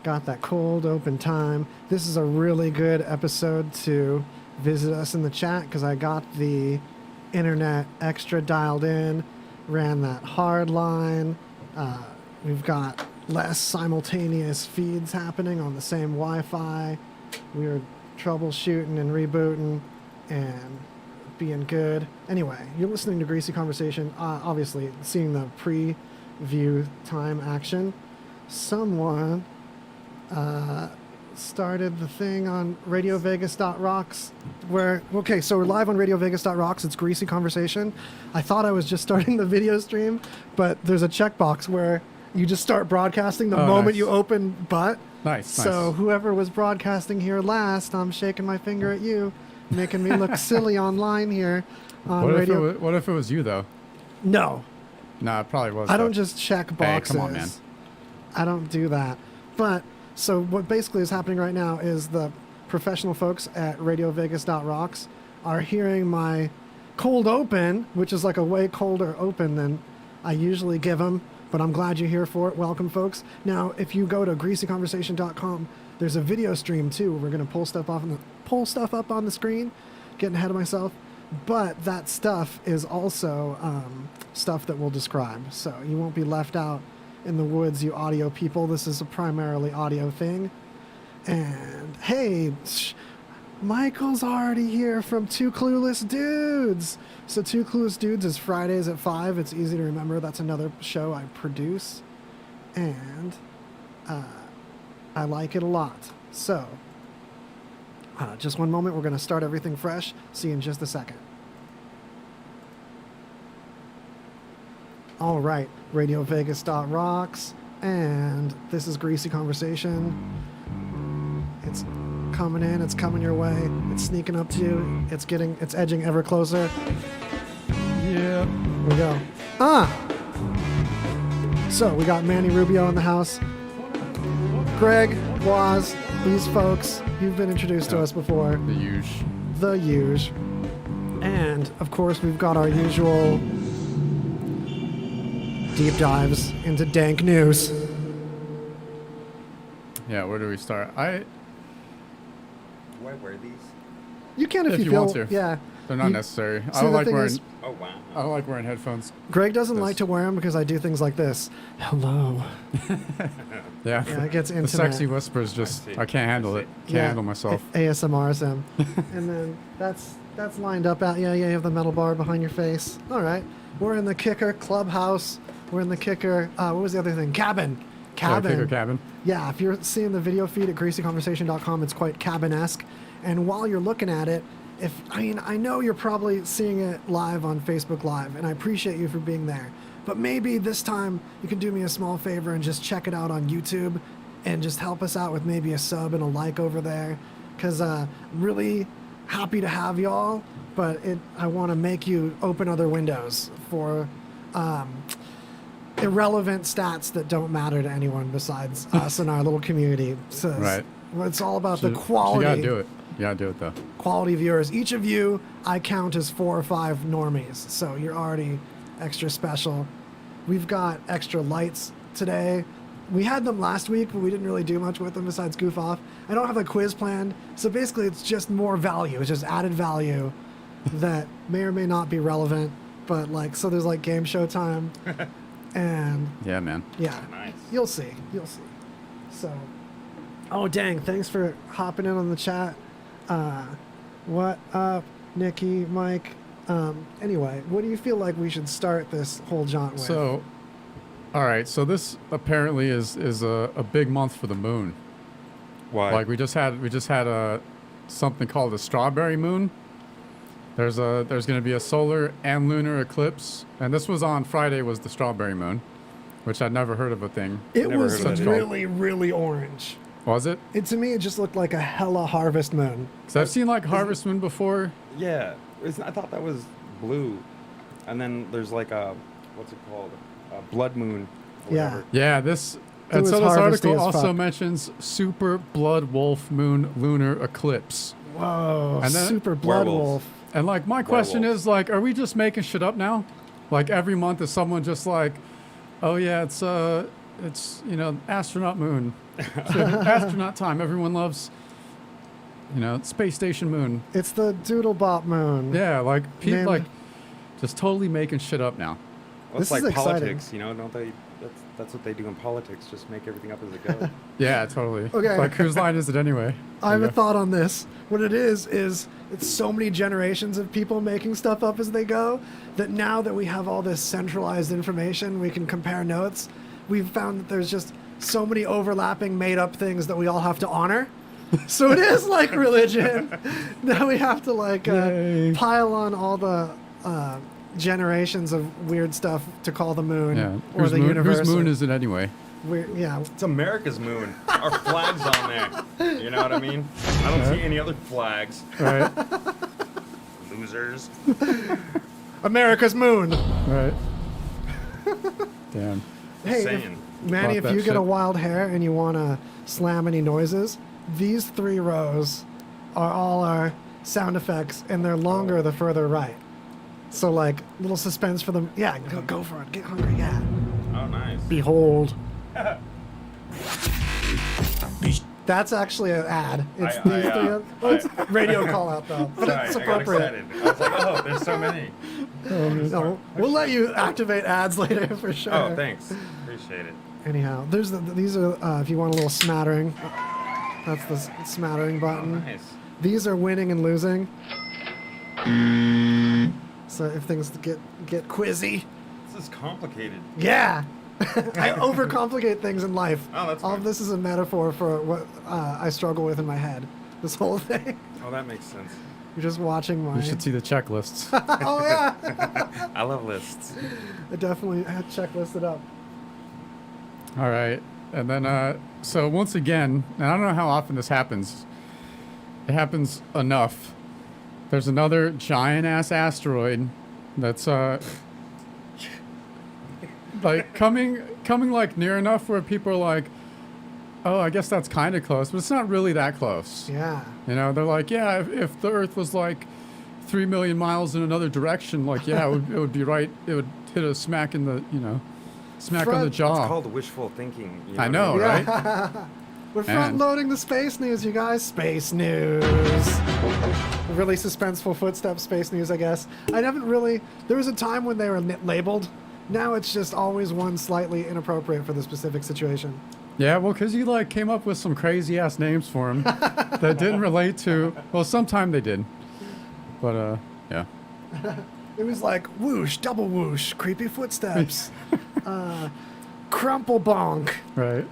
Got that cold open time. This is a really good episode to visit us in the chat because I got the internet extra dialed in, ran that hard line. We've got less simultaneous feeds happening on the same Wi-Fi. We were troubleshooting and rebooting and being good. Anyway, you're listening to Greasy Conversation, obviously seeing the preview time action. Someone started the thing on radiovegas.rocks where, okay, so we're live on radiovegas.rocks. It's Greasy Conversation. I thought I was just starting the video stream, but there's a checkbox where you just start broadcasting the moment you open butt. Nice. So whoever was broadcasting here last, I'm shaking my finger at you, making me look silly online here on radio. What if it was you, though? No. No, it probably was. I don't just check boxes. Hey, come on, man. I don't do that. But so what basically is happening right now is the professional folks at radiovegas.rocks are hearing my cold open, which is like a way colder open than I usually give them. But I'm glad you're here for it. Welcome, folks. Now, if you go to greasyconversation.com, there's a video stream too. We're going to pull stuff up on the screen. Getting ahead of myself. But that stuff is also stuff that we'll describe. So you won't be left out in the woods, you audio people. This is a primarily audio thing. And hey, Michael's already here from Two Clueless Dudes. So Two Clueless Dudes is Fridays at 5. It's easy to remember. That's another show I produce. And I like it a lot. So just one moment. We're going to start everything fresh. See you in just a second. All right, radiovegas.rocks, and this is Greasy Conversation. It's coming in, it's coming your way, it's sneaking up to you, it's edging ever closer. Yeah. Here we go. So we got Mannie Rubio in the house. Greg, Waz, these folks, you've been introduced to us before. The huge. And, of course, we've got our usual deep dives into dank news. Yeah, where do we start? Do I wear these? You can if you want feel, to. yeah. They're not necessary. See, the thing is, Oh, wow. I don't like wearing headphones. Greg doesn't like to wear them because I do things like this. Hello. Yeah. Yeah, it gets The intimate. sexy whispers just, I can't handle it. Can't handle myself. ASMRSM. And then that's lined up out. Yeah, you have the metal bar behind your face. All right. We're in the Kicker Clubhouse. We're in the Kicker, what was the other thing? Cabin. Kicker cabin. Yeah, if you're seeing the video feed at greasyconversation.com, it's quite cabin-esque. And while you're looking at it, I know you're probably seeing it live on Facebook Live, and I appreciate you for being there. But maybe this time you can do me a small favor and just check it out on YouTube and just help us out with maybe a sub and a like over there. Because really happy to have y'all, but I want to make you open other windows for irrelevant stats that don't matter to anyone besides us and our little community. So Right. It's all about the quality. You gotta do it. You gotta do it, though. Quality viewers. Each of you, I count as 4 or 5 normies, so you're already extra special. We've got extra lights today. We had them last week, but we didn't really do much with them besides goof off. I don't have a quiz planned, so basically it's just more value. It's just added value that may or may not be relevant, but so there's game show time. And Yeah, man. yeah, Nice. You'll see. So, oh dang! Thanks for hopping in on the chat. What up, Nikki, Mike? Anyway, what do you feel like we should start this whole jaunt with? So, all right. So this apparently is a big month for the moon. Why? Like we just had a something called a strawberry moon. There's going to be a solar and lunar eclipse, and this was on Friday. Was the strawberry moon, which I'd never heard of a thing. It Never was heard of that. really, really orange. Was it? To me, it just looked like a hella harvest moon. So I've seen harvest moon before. Yeah. I thought that was blue. And then there's what's it called? A blood moon. Or Yeah. whatever. Yeah, this. It And was so this harvesty article as also fuck. mentions super blood wolf moon lunar eclipse. Whoa, And then- super blood Werewolves. wolf. And my question Werewolves. is are we just making shit up now? Every month is someone just oh yeah, it's it's astronaut moon, astronaut time. Everyone loves, space station moon. It's the Doodle Bop moon. Yeah, like people Man. like just totally making shit up now. Well, it's This is like exciting. politics, don't they? That's what they do in politics. Just make everything up as it goes. Yeah, totally. Okay. Like whose line is it anyway? I have Yeah. a thought on this. What it is it's so many generations of people making stuff up as they go that now that we have all this centralized information, we can compare notes. We've found that there's just so many overlapping made up things that we all have to honor. So it is like religion. Now we have to Yay. pile on all the generations of weird stuff to call the moon Yeah. or Whose the moon, universe. whose moon is it anyway? Yeah. It's America's moon. Our flag's on there. You know what I mean? I don't see any other flags. Right. Losers. America's moon. Right. Damn. Hey, Saying. Manny, Bought if that you get a shit. wild hair and you want to slam any noises, these 3 rows are all our sound effects, and they're longer the further right. So, like, little suspense for them. Yeah, go for it. Get hungry, yeah. Oh, nice. Behold. That's actually an ad. It's I- these I, 3. uh, Oh, it's radio call out, though. But Sorry, it's I got appropriate. excited. I was like, oh, there's so many. No, we'll let you activate ads later for sure. Oh, thanks. Appreciate it. Anyhow, these are if you want a little smattering. That's the smattering Oh, button. nice. These are winning and losing. So if things get quizzy, This is complicated. yeah. I overcomplicate things in life. Oh, that's All of fine. this is a metaphor for what I struggle with in my head. This whole thing. Oh, that makes sense. You're just watching my. You should see the checklists. Oh yeah. I love lists. I definitely had checklisted up. All right. And then, so once again, and I don't know how often this happens. It happens enough. There's another giant ass asteroid that's like coming like near enough where people are like, oh, I guess that's kind of close, but it's not really that close. Yeah. They're like, yeah, if the Earth was like 3 million miles in another direction, like, yeah, it would be right. It would hit a smack in the, smack on the Front- jaw. It's called wishful thinking. You I what know, mean? right? We're Man. front loading the space news, you guys. Space news. Really suspenseful footsteps, space news, I guess. I haven't really. There was a time when they were labeled. Now it's just always one slightly inappropriate for the specific situation. Yeah, well, because you like came up with some crazy ass names for them that didn't relate to. Well, sometime they did, but yeah. It was like whoosh, double whoosh, creepy footsteps, crumple bonk, Right.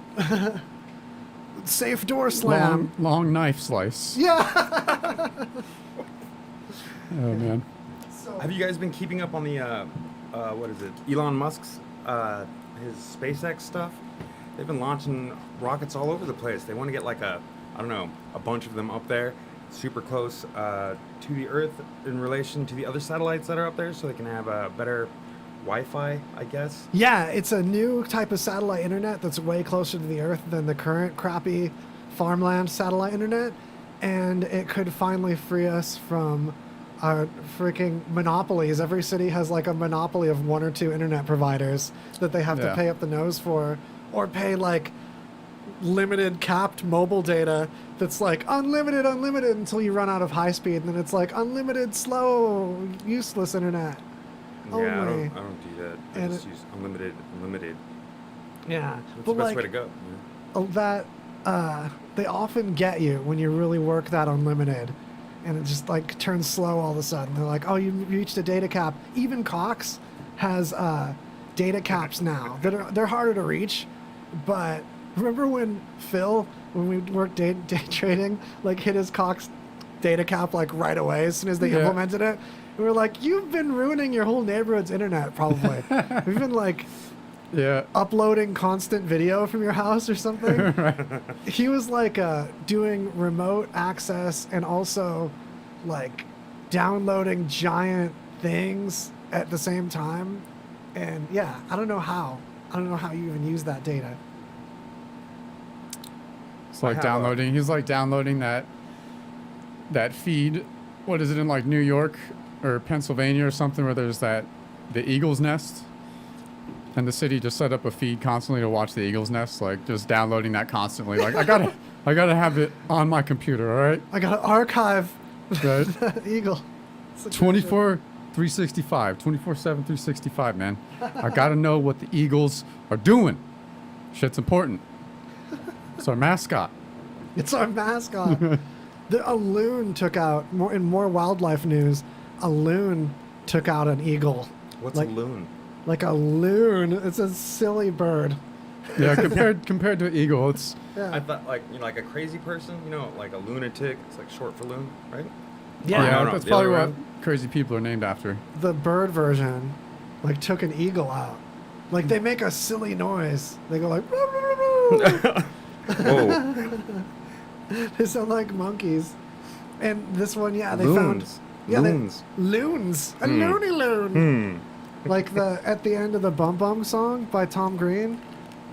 safe door slam. Long knife slice. Yeah. Oh man. Have you guys been keeping up on the what is it? Elon Musk's his SpaceX stuff? They've been launching rockets all over the place. They want to get like a bunch of them up there, super close to the Earth in relation to the other satellites that are up there, so they can have a better Wi-Fi, I guess. Yeah, it's a new type of satellite internet that's way closer to the Earth than the current crappy farmland satellite internet, and it could finally free us from our freaking monopolies. Every city has like a monopoly of 1 or 2 internet providers that they have to Yeah. pay up the nose for, or pay like limited capped mobile data that's like unlimited until you run out of high speed, and then it's like unlimited slow useless internet. Yeah, Only. I don't do that. I And just use unlimited. Yeah, That's but the best like way to go. that they often get you when you really work that unlimited, and it just like turns slow all of a sudden. They're like, oh, you reached a data cap. Even Cox has data caps now that they're harder to reach. But remember when Phil, when we worked day trading, like hit his Cox data cap like right away as soon as they Yeah. implemented it? We were like, you've been ruining your whole neighborhood's internet probably. We've been like Yeah. uploading constant video from your house or something. He was like doing remote access and also like downloading giant things at the same time. And yeah, I don't know how you even use that data. It's like I have downloading. He's like downloading that feed. What is it in like New York or Pennsylvania or something where there's the eagle's nest, and the city just set up a feed constantly to watch the eagle's nest, like just downloading that constantly. Like I gotta have it on my computer. All right. I gotta archive Right. that eagle. It's a good 24, 365, 24/7, 365, man. I gotta know what the Eagles are doing. Shit's important. It's our mascot. shit. It's our mascot. A loon took out, in more wildlife news, a loon took out an eagle. What's like, a loon? Like a loon. It's a silly bird. Yeah, compared to an eagle, it's Yeah. I thought like a crazy person, like a lunatic. It's like short for loon, right? yeah, no, that's the probably other what round. crazy people are named after. The bird version, like, took an eagle out. Like, they make a silly noise. They go like, Whoa. they sound like monkeys. And this one, yeah, they Loons. found yeah, Loons. Loons. A loony loon. Hmm. Like at the end of the Bum Bum song by Tom Green,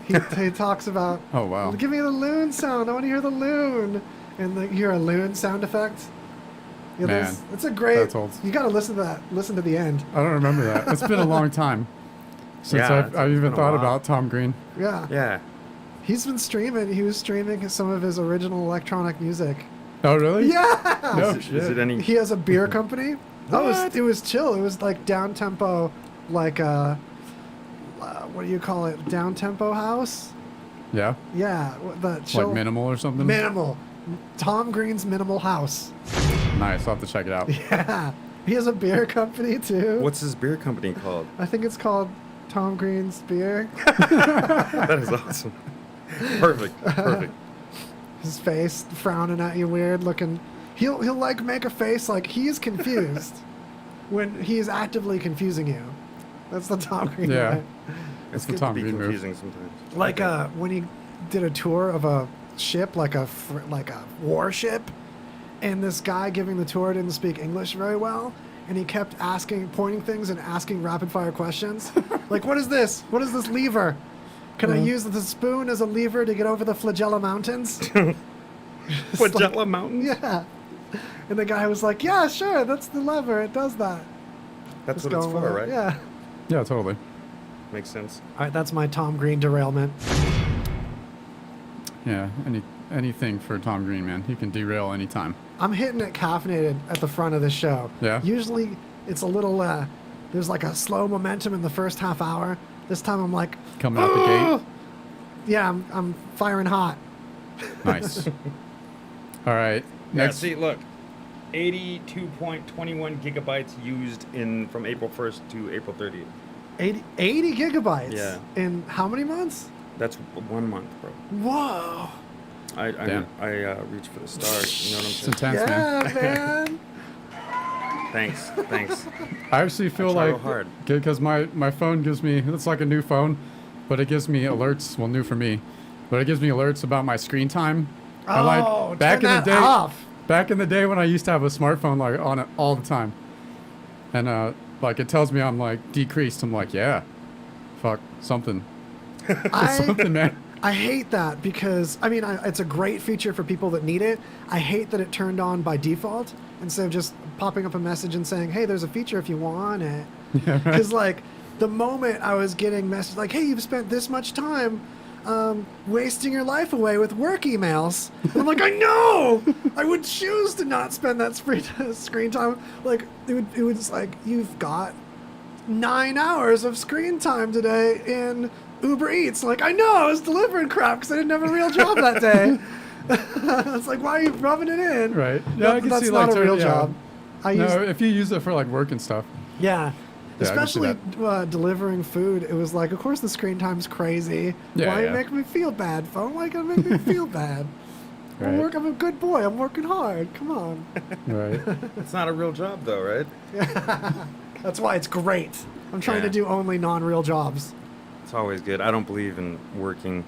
he talks about, Oh wow. give me the loon sound. I want to hear the loon. And you hear a loon sound effect. Yeah, Man, it's a great. that's old. You got to listen to that. Listen to the end. I don't remember that. It's been a long time since Yeah, I've it's even been a thought while. about Tom Green. Yeah. Yeah. He's been streaming. He was streaming some of his original electronic music. Oh really? Yeah. No is, it, shit. is it any? He has a beer company. What? It was chill. It was like down tempo, like what do you call it? Down tempo house. Yeah. Yeah, the chill. Like minimal or something. Minimal. Tom Green's Minimal House. Nice. I'll have to check it out. Yeah. He has a beer company too. What's his beer company called? I think it's called Tom Green's Beer. That is awesome. Perfect. Perfect. His face frowning at you weird looking. He'll like make a face like he's confused when he's actively confusing you. That's the Tom Green Yeah. way. It's the good Tom to be Green move. confusing sometimes. Like when he did a tour of a ship, like a warship, and this guy giving the tour didn't speak English very well, and he kept pointing things and asking rapid fire questions. Like, what is this? What is this lever? Can I use the spoon as a lever to get over the Flagella Mountains? Flagella Mountains? Yeah. And the guy was like, yeah, sure, that's the lever. It does that. That's Just what it's going for, with it. right? Yeah. Yeah, totally. Makes sense. All right, that's my Tom Green derailment. Yeah. Anything for Tom Green, man. He can derail anytime. I'm hitting it caffeinated at the front of this show. Yeah? Usually it's a little, there's like a slow momentum in the first half hour. This time I'm like, Coming out the gate. yeah, I'm firing hot. Nice. All right. Yeah, Next. see, look. 82.21 gigabytes used from April 1st to April 30th. 80 gigabytes. Yeah. In how many months? That's 1 month, bro. Whoa. Damn. I reached for the stars. You know what I'm It's saying? intense, man. Yeah, man. Thanks. I actually feel try real like hard. because my phone gives me, it's like a new phone, but it gives me alerts. Well, new for me, but it gives me alerts about my screen time. And, Oh, like back turn in the that day, off. back in the day when I used to have a smartphone like on it all the time, and like it tells me I'm like decreased. I'm like, yeah, fuck something, something, man. I hate that because, I mean, it's a great feature for people that need it. I hate that it turned on by default instead of just popping up a message and saying, hey, there's a feature if you want it. Yeah, right. Because, like, the moment I was getting messages like, hey, you've spent this much time wasting your life away with work emails. And I'm like, I know! I would choose to not spend that screen time. Like, it was like, you've got 9 hours of screen time today in Uber Eats. Like, I know, I was delivering crap because I didn't have a real job that day. It's like, why are you rubbing it in? Right. Yeah, I can That's see not like a real yeah. job. No, if you use it for like work and stuff. Yeah. Yeah, I can see Especially delivering food, it was like, of course the screen time's crazy. Yeah, Why yeah. you make me feel bad, phone? Why you gotta make me feel bad? Right. I'm a good boy. I'm working hard. Come on. Right. It's not a real job, though, right? That's why it's great. I'm trying to Yeah. do only non-real jobs. It's always good. I don't believe in working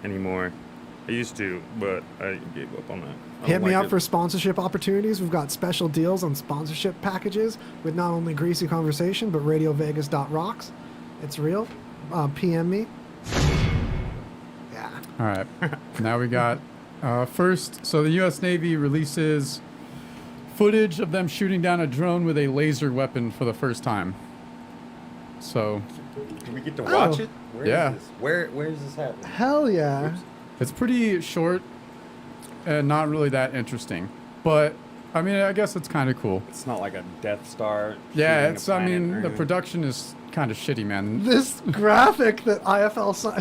anymore. I used to, but I gave up on that. I Hit don't me like up it. for sponsorship opportunities. We've got special deals on sponsorship packages with not only Greasy Conversation, but RadioVegas.rocks. It's real. PM me. Yeah. All right. Now we got first. So the U.S. Navy releases footage of them shooting down a drone with a laser weapon for the first time. So Do we get to watch Oh. it? Where Yeah. is this? Where is this happening? Hell yeah. Oops. It's pretty short and not really that interesting. But, I mean, I guess it's kind of cool. It's not like a Death Star. Yeah, shooting a it's, I planet mean, or the anything. production is kind of shitty, man. This graphic that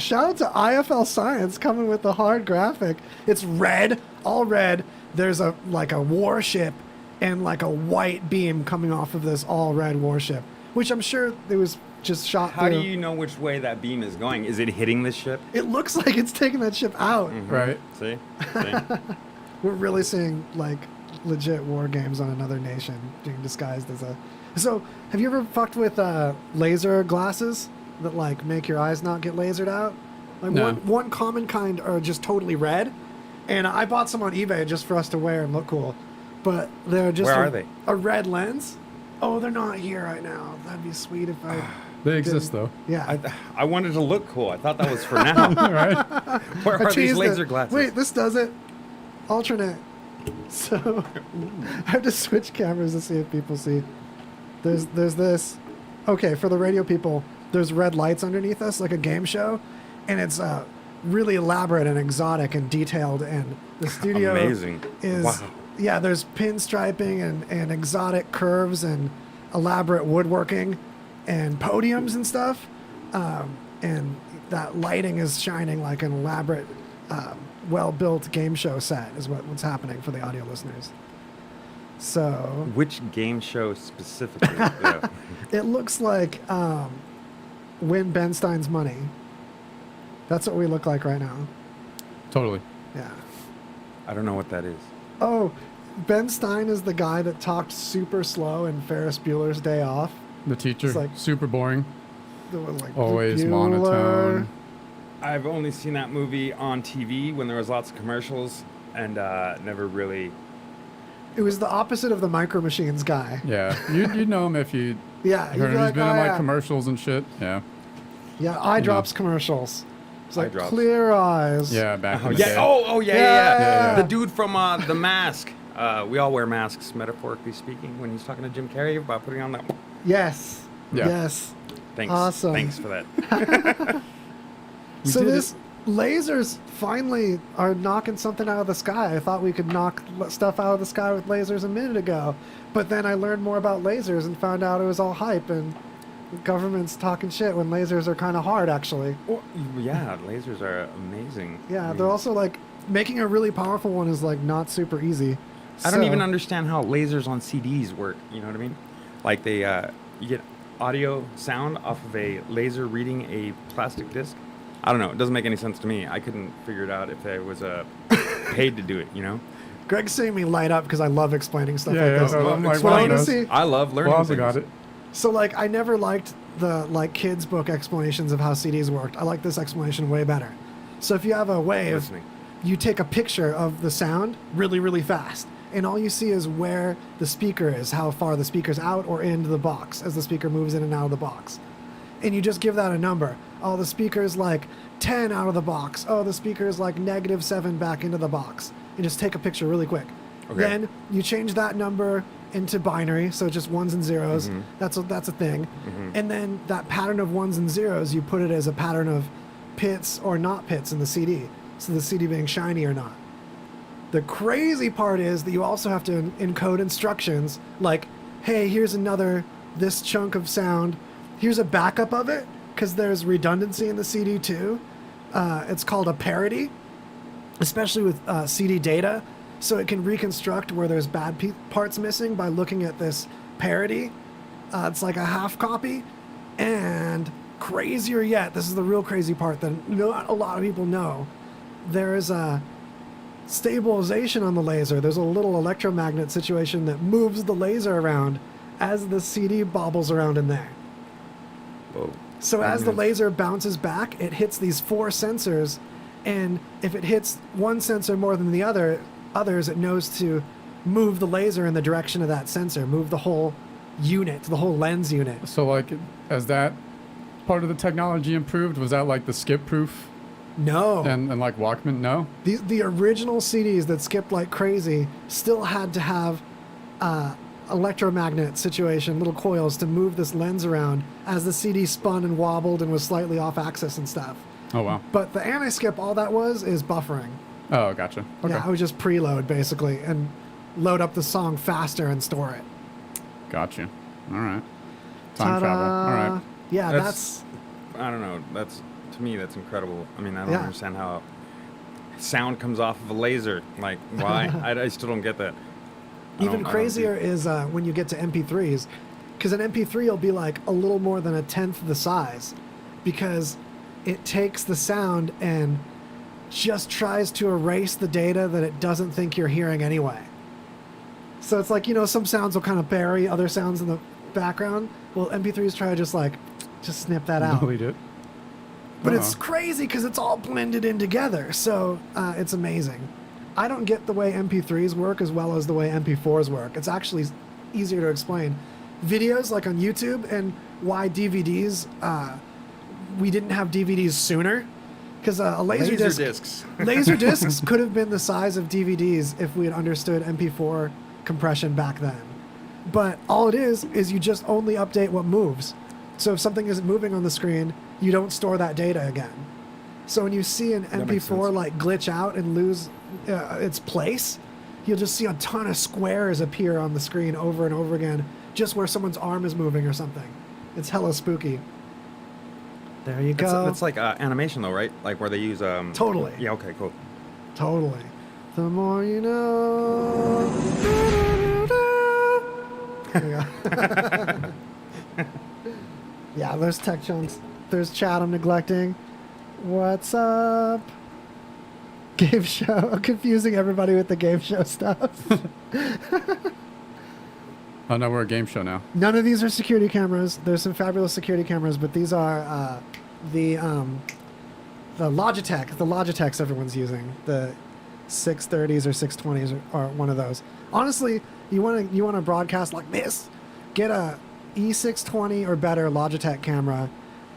shout out to IFL Science coming with the hard graphic. It's red, all red. There's a warship and like a white beam coming off of this all red warship, which I'm sure it was just shot How through. do you know which way that beam is going? Is it hitting this ship? It looks like it's taking that ship out. Right. See? We're really seeing like legit war games on another nation being disguised as a. So, have you ever fucked with laser glasses that like make your eyes not get lasered out? Like No. one common kind are just totally red, and I bought some on eBay just for us to wear and look cool. But they're just Where are they? a red lens. Oh, they're not here right now. That'd be sweet if I. They exist, though. Yeah. I wanted to look cool. I thought that was for now. Right? Where I are these teased laser it. glasses? Wait, this does it. Alternate. So I have to switch cameras to see if people see. There's this. Okay, for the radio people, there's red lights underneath us, like a game show, and it's really elaborate and exotic and detailed. And the studio Amazing. is Wow. yeah. There's pinstriping and exotic curves and elaborate woodworking and podiums and stuff. And that lighting is shining like an elaborate, well-built game show set is what's happening for the audio listeners. So Which game show specifically? Yeah. it looks like Win Ben Stein's Money. That's what we look like right now. Totally. Yeah. I don't know what that is. Oh, Ben Stein is the guy that talked super slow in Ferris Bueller's Day Off. The teacher, It's like- super boring. There was like Always Bueller. monotone. I've only seen that movie on TV when there was lots of commercials, and never really. It was the opposite of the Micro Machines guy. Yeah. You'd know him if you Yeah, heard you'd him. be He's like, been "Oh, in like yeah." commercials and shit. Yeah. Yeah, eye drops commercials. It's Eye like drops. clear eyes. Yeah, back Oh in the yeah! day. Oh yeah! Yeah. The dude from The Mask. We all wear masks, metaphorically speaking. When he's talking to Jim Carrey about putting on that. Yes. Yeah. Yes. Thanks. Awesome. Thanks for that. So did this lasers finally are knocking something out of the sky. I thought we could knock stuff out of the sky with lasers a minute ago, but then I learned more about lasers and found out it was all hype and the government's talking shit when lasers are kind of hard actually. Well, yeah, lasers are amazing. Yeah, I mean, they're also like making a really powerful one is like not super easy. I don't So- even understand how lasers on CDs work. You know what I mean? Like they, you get audio sound off of a laser reading a plastic disc. I don't know. It doesn't make any sense to me. I couldn't figure it out if I was paid to do it. You know? Greg's seeing me light up because I love explaining stuff Yeah, like yeah, this. so I'm like, It's what I wow, want to that's- see. I love learning. Well, I also things. got it. So like I never liked the like kids book explanations of how CDs worked. I like this explanation way better. So if you have a wave, Listening. you take a picture of the sound really, really fast. And all you see is where the speaker is, how far the speaker's out or into the box as the speaker moves in and out of the box. And you just give that a number. Oh, the speaker's like 10 out of the box. Oh, the speaker's like -7 back into the box. And just take a picture really quick. Okay. Then you change that number into binary, so just ones and zeros. That's a thing. And then that pattern of ones and zeros, you put it as a pattern of pits or not pits in the CD. So the CD being shiny or not. The crazy part is that you also have to encode instructions like, hey, here's this chunk of sound. Here's a backup of it, because there's redundancy in the CD too. It's called a parity, especially with CD data. So it can reconstruct where there's bad parts missing by looking at this parity. It's like a half copy. And crazier yet, this is the real crazy part that not a lot of people know. There is a stabilization on the laser. There's a little electromagnet situation that moves the laser around as the CD bobbles around in there. Whoa. So as the Magnet. laser bounces back, it hits these 4 sensors, and if it hits one sensor more than the others, it knows to move the laser in the direction of that sensor, move the whole unit, the whole lens unit. So, like, as that part of the technology improved, was that like the skip proof No. and like Walkman? No? The original CDs that skipped like crazy still had to have electromagnet situation, little coils to move this lens around as the CD spun and wobbled and was slightly off axis and stuff. Oh, wow. But the anti-skip, all that was is buffering. Oh, gotcha. Okay. Yeah, I would just preload basically and load up the song faster and store it. Gotcha. All right. Time Ta-da! travel. All right. Yeah, that's I don't know. That's to me, that's incredible. I mean, I don't Yeah. understand how sound comes off of a laser. Like, why? I still don't get that. even crazier is when you get to MP3s, because an MP3 will be like a little more than a tenth the size, because it takes the sound and just tries to erase the data that it doesn't think you're hearing anyway. So it's like, some sounds will kind of bury other sounds in the background. Well, MP3s try to just snip that out. Delete it. But it's crazy because it's all blended in together. So it's amazing. I don't get the way MP3s work as well as the way MP4s work. It's actually easier to explain. Videos like on YouTube and why DVDs, we didn't have DVDs sooner. Because a laser discs. laser discs could have been the size of DVDs if we had understood MP4 compression back then. But all it is you just only update what moves. So if something isn't moving on the screen, you don't store that data again. So when you see an That makes MP4 sense. like glitch out and lose its place, you'll just see a ton of squares appear on the screen over and over again, just where someone's arm is moving or something. It's hella spooky. There you go. That's like animation, though, right? Like where they use Totally. Yeah. Okay. Cool. Totally. The more you know. There you go. Yeah, there's tech chunks. There's chat I'm neglecting. What's up? Game show. I'm confusing everybody with the game show stuff. Oh, no, we're a game show now. None of these are security cameras. There's some fabulous security cameras, but these are the Logitech. The Logitechs everyone's using. The 630s or 620s are one of those. Honestly, you want to broadcast like this, get a E620 or better Logitech camera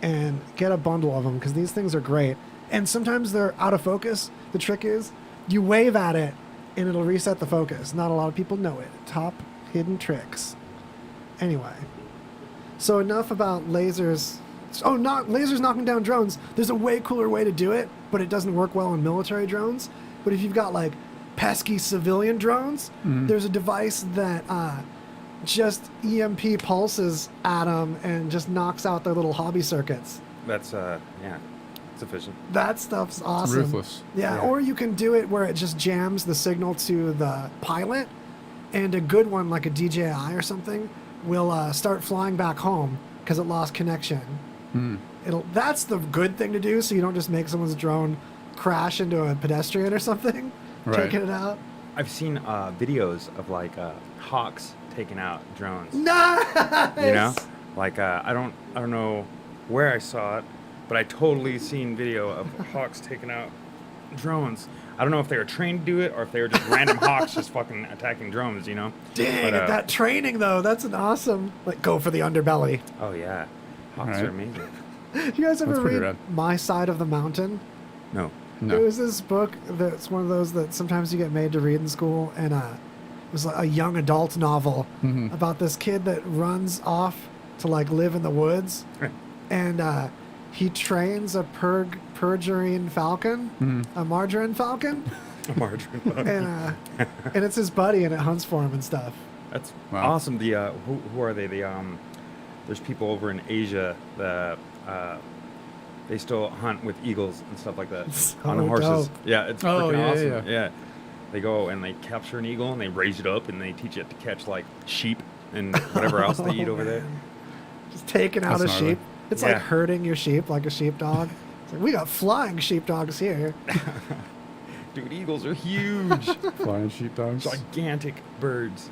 and get a bundle of them, because these things are great. And sometimes they're out of focus. The trick is you wave at it and it'll reset the focus. Not a lot of people know it. Top hidden tricks. Anyway, so enough about lasers. Oh, not lasers knocking down drones. There's a way cooler way to do it, but it doesn't work well on military drones. But if you've got like pesky civilian drones, there's a device that just EMP pulses at them and just knocks out their little hobby circuits. That's yeah, it's efficient. That stuff's awesome. Ruthless. Yeah, Yeah. or you can do it where it just jams the signal to the pilot, and a good one like a DJI or something will start flying back home because it lost connection. That's the good thing to do, so you don't just make someone's drone crash into a pedestrian or something, Right. taking it out. I've seen videos of like hawks taking out drones. Nice! You know, like I don't know where I saw it, but I totally seen video of hawks taking out drones. I don't know if they were trained to do it or if they were just random hawks just fucking attacking drones, you know? Dang, But, that training though, that's an awesome, like, go for the underbelly. Oh yeah, hawks Alright. are amazing. You guys ever That's pretty read rad. My Side of the Mountain? No. No. It was this book that's one of those that sometimes you get made to read in school, and it was like a young adult novel about this kid that runs off to like live in the woods, and he trains a purgerine falcon, a margarine falcon, Margarine. and it's his buddy, and it hunts for him and stuff. That's Wow. awesome. The who are they? The there's people over in Asia that they still hunt with eagles and stuff like that So on horses. dope. Yeah, it's Oh, freaking yeah, awesome. yeah. They go and they capture an eagle and they raise it up and they teach it to catch like sheep and whatever else they eat over there. Just taking out That's a gnarly. sheep. It's like Yeah. herding your sheep like a sheepdog. It's like, we got flying sheepdogs here. Dude, eagles are huge, Flying sheepdogs. gigantic birds.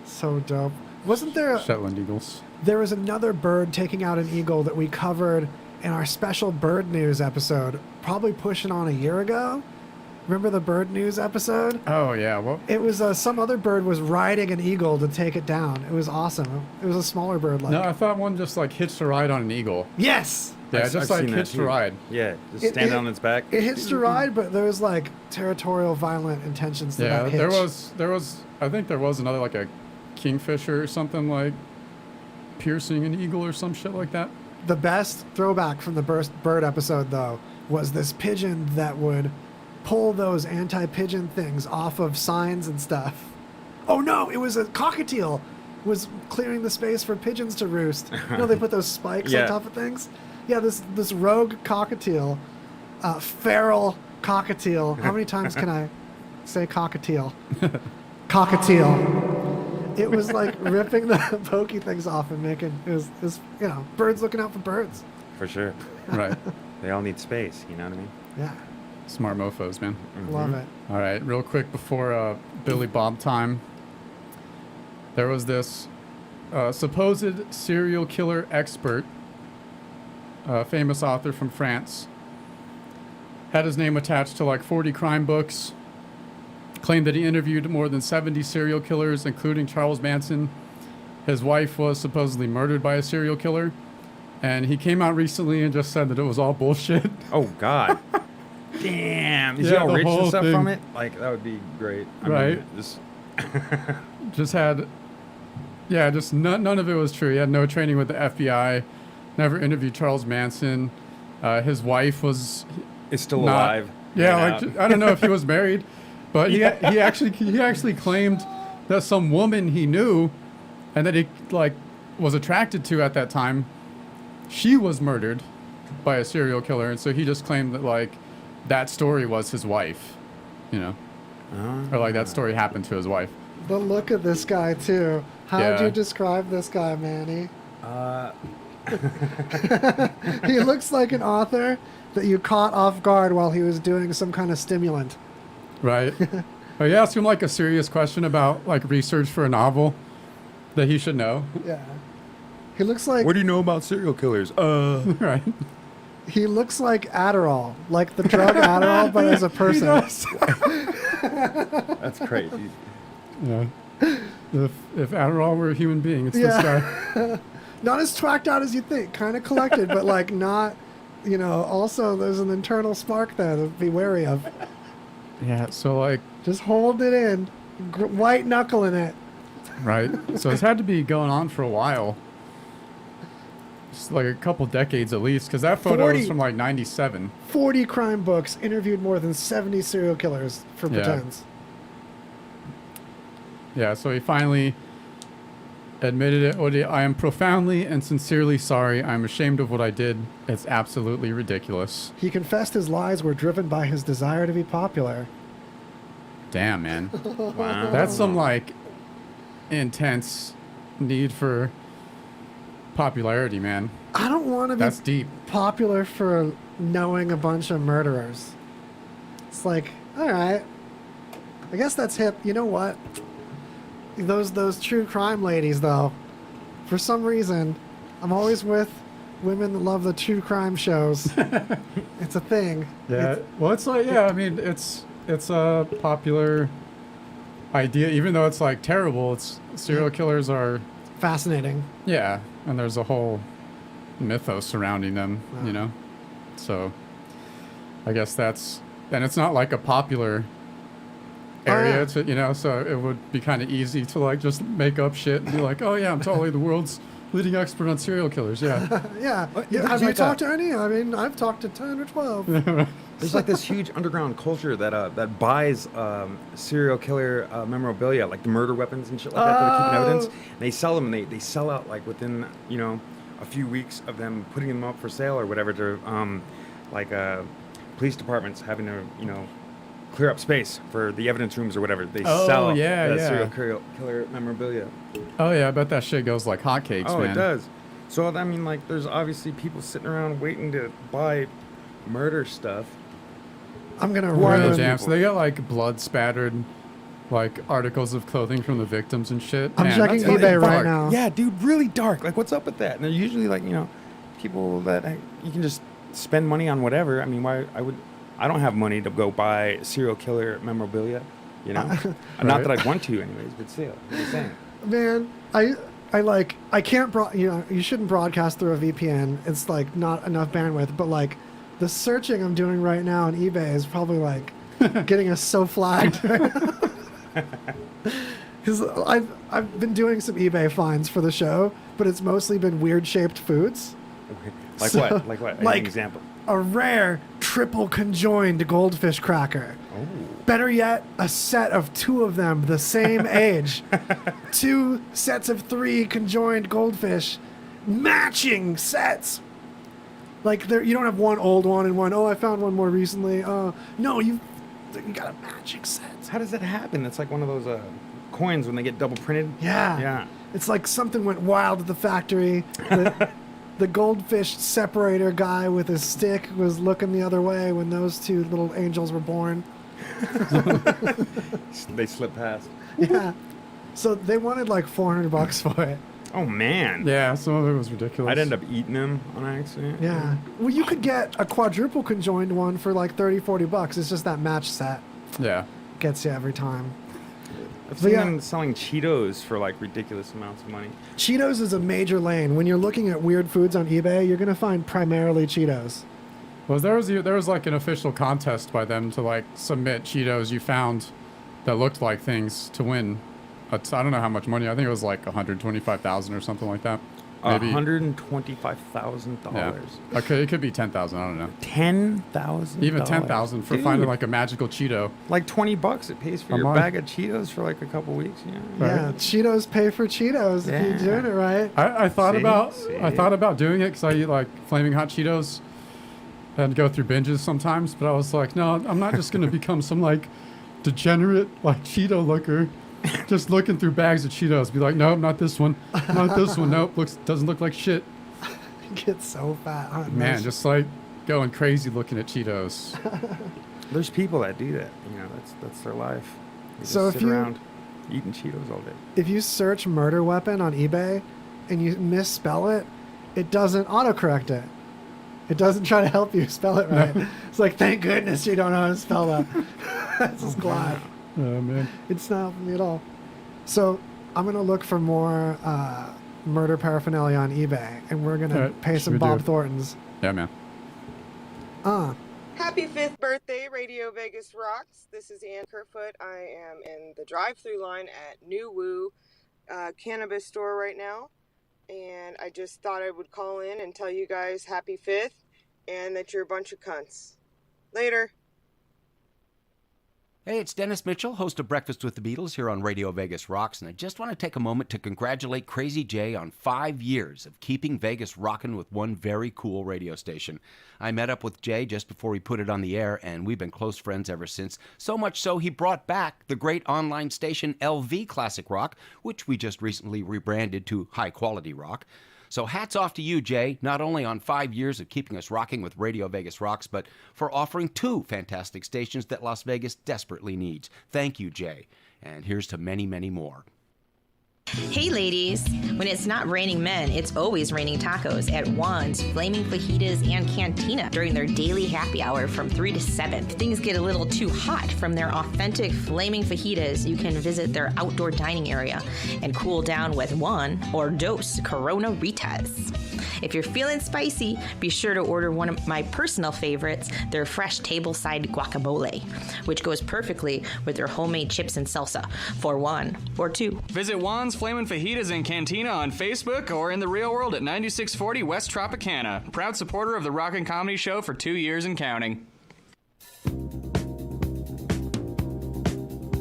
So dope. Wasn't there? Shetland eagles. There was another bird taking out an eagle that we covered in our special bird news episode, probably pushing on a year ago. Remember the bird news episode? Oh, yeah. Well, It was some other bird was riding an eagle to take it down. It was awesome. It was a smaller bird, like no, I thought one just like hitched a ride on an eagle. yes, Yeah, I've just like seen that hitched a too. ride. Yeah, just It- stand it- on its back. it hitched a ride, but there was like territorial, violent intentions to Yeah, that hitch. there was. I think there was another like a kingfisher or something, like piercing an eagle or some shit like that. The best throwback from the bird episode, though, was this pigeon that would pull those anti-pigeon things off of signs and stuff. Oh no, it was a cockatiel. Was clearing the space for pigeons to roost. You know, they put those spikes on top of things. Yeah, this rogue cockatiel, feral cockatiel. How many times can I say cockatiel? Cockatiel. It was like ripping the pokey things off and making it was you know, birds looking out for birds. For sure. Right. They all need space, you know what I mean? Yeah, Smart mofos, man. love it. All right, real quick before Billy Bob time. There was this supposed serial killer expert, famous author from France, had his name attached to like 40 crime books, claimed that he interviewed more than 70 serial killers, including Charles Manson. His wife was supposedly murdered by a serial killer, and he came out recently and just said that it was all bullshit. Oh, God. Damn. Is he Yeah, all the rich and whole stuff thing. from it? Like, that would be great. I Right. mean, just Just had, yeah, just none of it was true. He had no training with the FBI, never interviewed Charles Manson. His wife was is still not- alive. Yeah, hanging like out. I don't know if he was married, but he actually claimed that some woman he knew, and that he like was attracted to at that time, she was murdered by a serial killer, and so he just claimed that like that story was his wife, you know, or like that story happened to his wife. The look of this guy too. How would Yeah. you describe this guy, Manny? He looks like an author that you caught off guard while he was doing some kind of stimulant. Right. But you ask him like a serious question about like research for a novel that he should know. Yeah. He looks like What do you know about serial killers? Right. he looks like Adderall, like the drug Adderall, but as a person. That's crazy. Yeah. If Adderall were a human being, it's Yeah. this guy. Not as twacked out as you think, kind of collected, but like not, you know, also there's an internal spark there to be wary of. Yeah. So like, Just hold it in, white knuckling it. right. So it's had to be going on for a while. It's like a couple decades at least, because that photo 40. was from like '97. 40 crime books, interviewed more than 70 serial killers for Yeah. pretends. Yeah. So he finally admitted it. Odi, I am profoundly and sincerely sorry. I'm ashamed of what I did. It's absolutely ridiculous. He confessed his lies were driven by his desire to be popular. Damn, man. Wow. That's some like intense need for popularity, man. I don't want to be That's deep. popular for knowing a bunch of murderers. It's like, all right, I guess that's hip. You know what? Those true crime ladies, though, for some reason, I'm always with women that love the true crime shows. It's a thing. Yeah. It's- Well, it's like, yeah, I mean, it's a popular idea, even though it's like terrible. It's serial killers are, fascinating. yeah, and there's a whole mythos surrounding them, Wow. you know? So I guess that's, and it's not like a popular area, yeah. to, you know, so it would be kind of easy to like just make up shit and be like, oh yeah, I'm totally the world's leading expert on serial killers. Yeah. Yeah. yeah, Have you I got- talked to any? I mean, I've talked to 10 or 12. There's like this huge underground culture that buys serial killer memorabilia, like the murder weapons and shit like that are keeping Oh. evidence. And they sell them, and they sell out like within, you know, a few weeks of them putting them up for sale or whatever to police departments having to, you know, clear up space for the evidence rooms or whatever. They Oh, sell yeah, the yeah. serial killer memorabilia. Oh yeah, I bet that shit goes like hotcakes, Oh, man. it does. So I mean, like, there's obviously people sitting around waiting to buy murder stuff. I'm going to Who are Real those ruin. jam. people? So they got like blood spattered, like articles of clothing from the victims and shit. I'm Man, checking that's fucking eBay right dark. now. Yeah, dude, really dark. Like, what's up with that? And they're usually like, you know, people that you can just spend money on whatever. I mean, I don't have money to go buy serial killer memorabilia, you know? Not Right. that I'd want to anyways, but still, I'm just saying. Man, I can't you shouldn't broadcast through a VPN. It's like not enough bandwidth, but like the searching I'm doing right now on eBay is probably like getting us so flagged. Because I've been doing some eBay finds for the show, but it's mostly been weird shaped foods. Like So, what? Like what? like- An example. A rare triple conjoined goldfish cracker. Oh. Better yet, a set of 2 of them the same age. 2 sets of 3 conjoined goldfish, matching sets. Like you don't have one old one and one. Oh, I found one more recently. No, you got a matching set. How does that happen? That's like one of those coins when they get double printed. Yeah. Yeah. It's like something went wild at the factory. The goldfish separator guy with his stick was looking the other way when those 2 little angels were born. They slip past. Yeah. So they wanted like $400 for it. Oh man. Yeah, some of it was ridiculous. I'd end up eating them on accident. Yeah. Well, you could get a quadruple conjoined one for like $30-$40. It's just that match set Yeah. gets you every time. I've But seen yeah. them selling Cheetos for like ridiculous amounts of money. Cheetos is a major lane. When you're looking at weird foods on eBay, you're gonna find primarily Cheetos. Well, there was like an official contest by them to like submit Cheetos you found that looked like things to win. I don't know how much money. I think it was like $125,000 or something like that. Maybe. $125,000. Yeah. Okay, it could be 10,000. I don't know. $10,000. Even 10,000 for Dude, finding like a magical Cheeto. like $20 it pays for A your month. bag of Cheetos for like a couple weeks. Yeah. Right. Yeah, Cheetos pay for Cheetos if you're Yeah. doing it right. I thought See? I thought about doing it because I eat like flaming hot Cheetos and go through binges sometimes. But I was like, no, I'm not just gonna become some like degenerate like Cheeto looker. Just looking through bags of Cheetos, be like, nope, not this one, not this one, nope, doesn't look like shit. Get so fat. Huh? Man, just like going crazy looking at Cheetos. There's people that do that. You know, that's their life. They just So sit if you- around eating Cheetos all day. If you search murder weapon on eBay and you misspell it, it doesn't autocorrect it. It doesn't try to help you spell it right. It's like, thank goodness you don't know how to spell that. I'm just glad. Oh man. It's not helping me at all. So I'm going to look for more murder paraphernalia on eBay, and we're going to Alright, pay should some we do Bob it? Thorntons. Yeah, man. Happy 5th birthday, Radio Vegas Rocks. This is Ann Kerfoot. I am in the drive-through line at New Woo Cannabis Store right now. And I just thought I would call in and tell you guys happy 5th and that you're a bunch of cunts. Later. Hey, it's Dennis Mitchell, host of Breakfast with the Beatles here on Radio Vegas Rocks, and I just want to take a moment to congratulate Crazy Jay on 5 years of keeping Vegas rockin' with one very cool radio station. I met up with Jay just before he put it on the air, and we've been close friends ever since, so much so he brought back the great online station LV Classic Rock, which we just recently rebranded to High Quality Rock. So hats off to you, Jay, not only on 5 years of keeping us rocking with Radio Vegas Rocks, but for offering 2 fantastic stations that Las Vegas desperately needs. Thank you, Jay. And here's to many, many more. Hey ladies, when it's not raining men, it's always raining tacos at Juan's, Flaming Fajitas, and Cantina during their daily happy hour from 3 to 7. If things get a little too hot from their authentic Flaming Fajitas, you can visit their outdoor dining area and cool down with 1 or 2 Corona Ritas. If you're feeling spicy, be sure to order one of my personal favorites, their fresh tableside guacamole, which goes perfectly with their homemade chips and salsa for 1 or 2. Visit Juan's Flamin' Fajitas and Cantina on Facebook or in the real world at 9640 West Tropicana. Proud supporter of the Rockin' Comedy Show for 2 years and counting.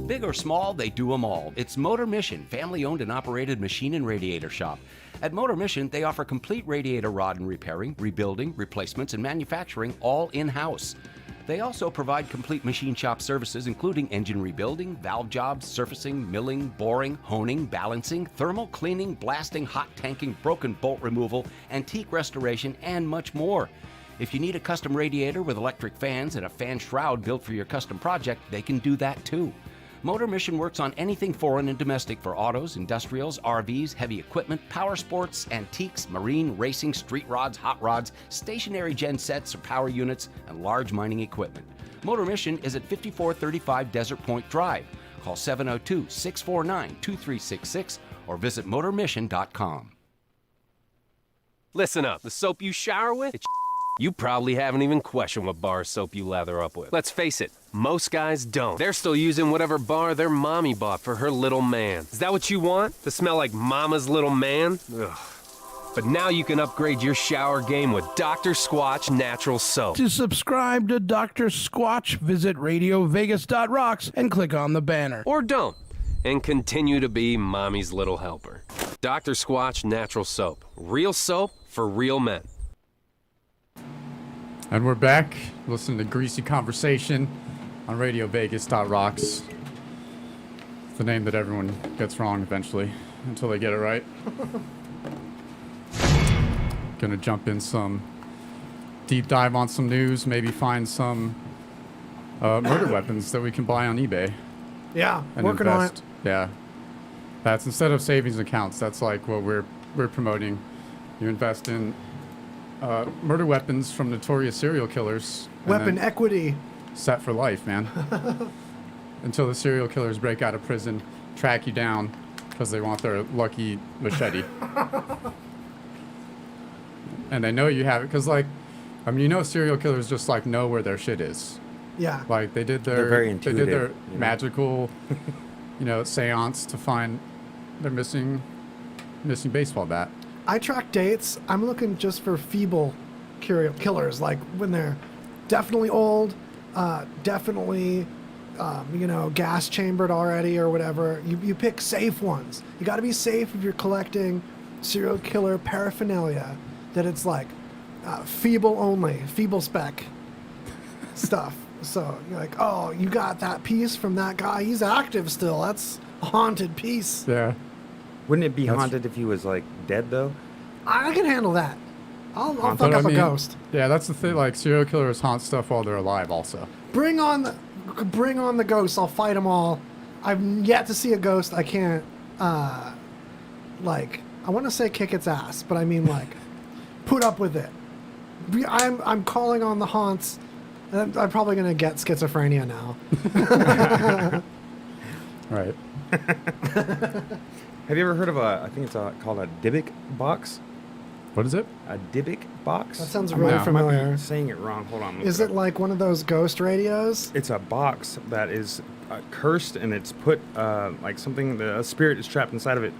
Big or small, they do them all. It's Motor Mission, family-owned and operated machine and radiator shop. At Motor Mission, they offer complete radiator rod and repairing, rebuilding, replacements, and manufacturing all in-house. They also provide complete machine shop services, including engine rebuilding, valve jobs, surfacing, milling, boring, honing, balancing, thermal cleaning, blasting, hot tanking, broken bolt removal, antique restoration, and much more. If you need a custom radiator with electric fans and a fan shroud built for your custom project, they can do that too. Motor Mission works on anything foreign and domestic for autos, industrials, RVs, heavy equipment, power sports, antiques, marine, racing, street rods, hot rods, stationary gen sets or power units, and large mining equipment. Motor Mission is at 5435 Desert Point Drive. Call 702-649-2366 or visit motormission.com. Listen up, the soap you shower with, you probably haven't even questioned what bar of soap you lather up with. Let's face it, Most guys don't. They're still using whatever bar their mommy bought for her little man. Is that what you want? To smell like mama's little man? Ugh. But now you can upgrade your shower game with Dr. Squatch Natural Soap. To subscribe to Dr. Squatch, visit radiovegas.rocks and click on the banner. Or don't, and continue to be mommy's little helper. Dr. Squatch Natural Soap. Real soap for real men. And we're back listening to Greasy Conversation on radiovegas.rocks. It's the name that everyone gets wrong eventually until they get it right. Gonna jump in some deep dive on some news, maybe find some murder weapons that we can buy on eBay. Yeah, And working invest. on it. Yeah. That's instead of savings accounts, that's like what we're promoting. You invest in murder weapons from notorious serial killers. and Weapon then equity. set for life, man. Until the serial killers break out of prison, track you down because they want their lucky machete. And they know you have it because, like, I mean, you know, serial killers just like know where their shit is. Yeah. Like they did They're their very they intuitive, did their you know? magical, seance to find their missing baseball bat. I track dates. I'm looking just for feeble killers, like when they're definitely old, definitely, gas chambered already or whatever. You pick safe ones. You got to be safe if you're collecting serial killer paraphernalia. That it's like feeble spec stuff. So you're like, oh, you got that piece from that guy. He's active still. That's a haunted piece. Yeah. Wouldn't it be haunted if he was like dead though? I can handle that. I'll Haunted? fuck But up I mean, a ghost. Yeah, that's the thing. Like serial killers haunt stuff while they're alive, also. Bring on the ghosts. I'll fight them all. I've yet to see a ghost. I can't, I want to say kick its ass, but I mean like, put up with it. I'm calling on the haunts. And I'm probably gonna get schizophrenia now. Right. Have you ever heard of I think it's called a Dybbuk box? What is it? A Dybbuk box? That sounds I really might be familiar. saying it wrong. Hold on. Is it like one of those ghost radios? It's a box that is cursed, and it's put like something. A spirit is trapped inside of it,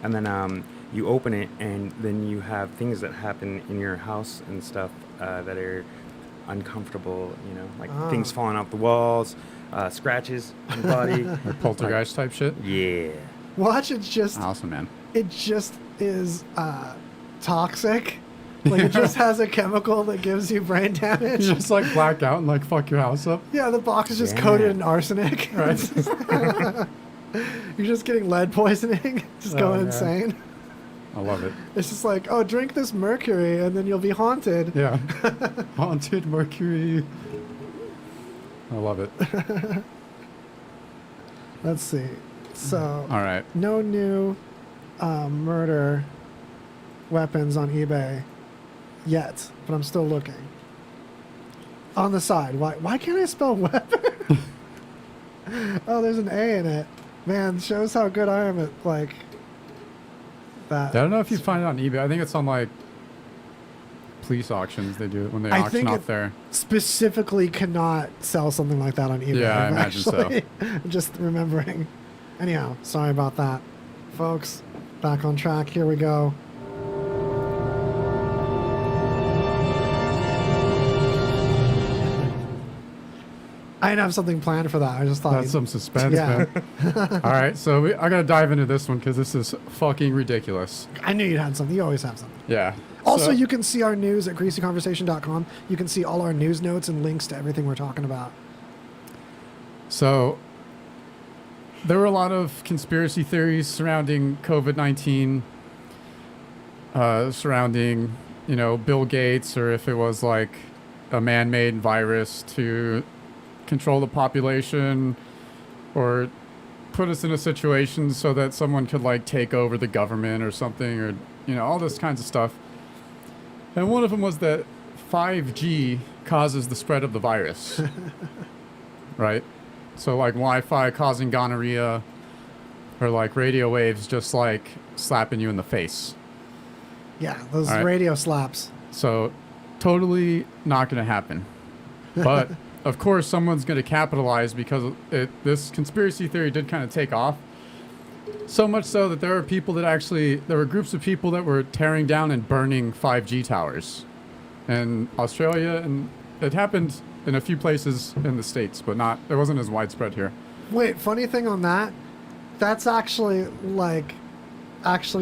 and then you open it, and then you have things that happen in your house and stuff that are uncomfortable. Like things falling off the walls, scratches on the body. Like poltergeist type shit? Yeah. Watch, it's just Awesome, man. it just is toxic. Like it just has a chemical that gives you brain damage. You just like black out and like fuck your house up. Yeah, the box is just Yeah. coated in arsenic. Right. You're just getting lead poisoning, just Oh, going man. insane. I love it. It's just like, oh, drink this mercury and then you'll be haunted. Yeah. Haunted Mercury. I love it. Let's see. So, All right. no new murder weapons on eBay yet, but I'm still looking. On the side, why can't I spell weapon? Oh, there's an A in it. Man, shows how good I am at like that. I don't know if you find it on eBay. I think it's on like police auctions. They do it when they I auction think off it- their. Specifically cannot sell something like that on eBay. Yeah, I I'm imagine so. actually just remembering. Anyhow, sorry about that. Folks, back on track. Here we go. I didn't have something planned for that. I just thought That's some suspense, Yeah. man. All right, so I gotta dive into this one because this is fucking ridiculous. I knew you had something. You always have something. Yeah. Also, So- you can see our news at greasyconversation.com. You can see all our news notes and links to everything we're talking about. So there were a lot of conspiracy theories surrounding COVID-19, surrounding, Bill Gates, or if it was like a man-made virus to control the population or put us in a situation so that someone could like take over the government or something, or, all this kinds of stuff. And one of them was that 5G causes the spread of the virus. Right? So like Wi-Fi causing gonorrhea, or like radio waves just like slapping you in the face. Yeah, those All right. radio slaps. So totally not going to happen. But of course, someone's going to capitalize because this conspiracy theory did kind of take off. So much so that there were groups of people that were tearing down and burning 5G towers in Australia, and it happened in a few places in the States, but it wasn't as widespread here. Wait, funny thing on that, that's actually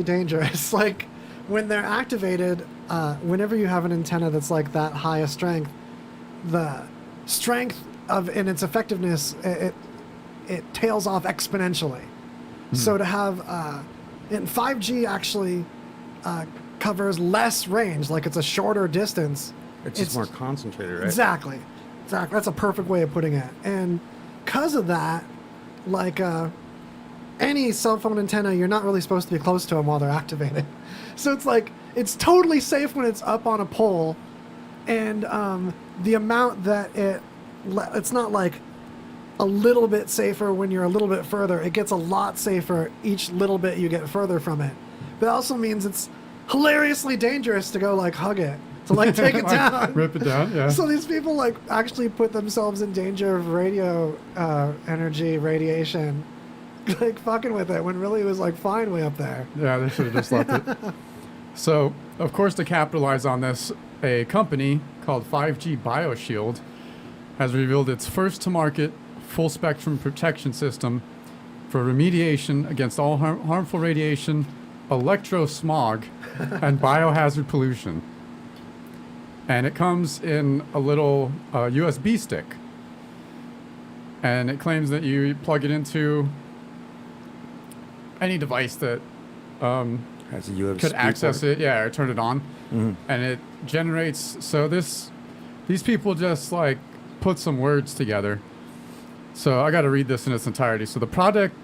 dangerous. Like when they're activated, whenever you have an antenna that's like that high a strength, the strength and its effectiveness, it tails off exponentially. So to have, and 5G actually covers less range, like it's a shorter distance. It's just more concentrated, right? Exactly. That's a perfect way of putting it. And because of that, like any cell phone antenna, you're not really supposed to be close to them while they're activated. So it's like, it's totally safe when it's up on a pole. And the amount that it's not like a little bit safer when you're a little bit further. It gets a lot safer each little bit you get further from it. But it also means it's hilariously dangerous to go like hug it, to like take it down. Rip it down, yeah. So these people like actually put themselves in danger of radio radiation, like fucking with it when really it was like fine way up there. Yeah, they should have just left it. So, of course, to capitalize on this, a company called 5G Bioshield has revealed its first-to-market full-spectrum protection system for remediation against all harmful radiation, electro-smog, and biohazard pollution. And it comes in a little USB stick. And it claims that you plug it into any device that has a USB could access port. it, or turn it on. And it generates, so these people just like put some words together. So I got to read this in its entirety. So the product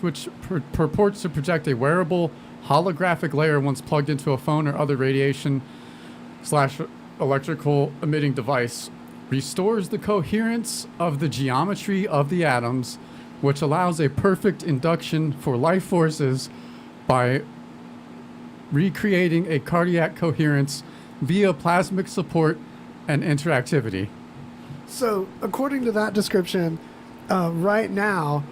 which purports to project a wearable holographic layer once plugged into a phone or other radiation/electrical emitting device restores the coherence of the geometry of the atoms, which allows a perfect induction for life forces by recreating a cardiac coherence via plasmic support and interactivity. So, according to that description, right now,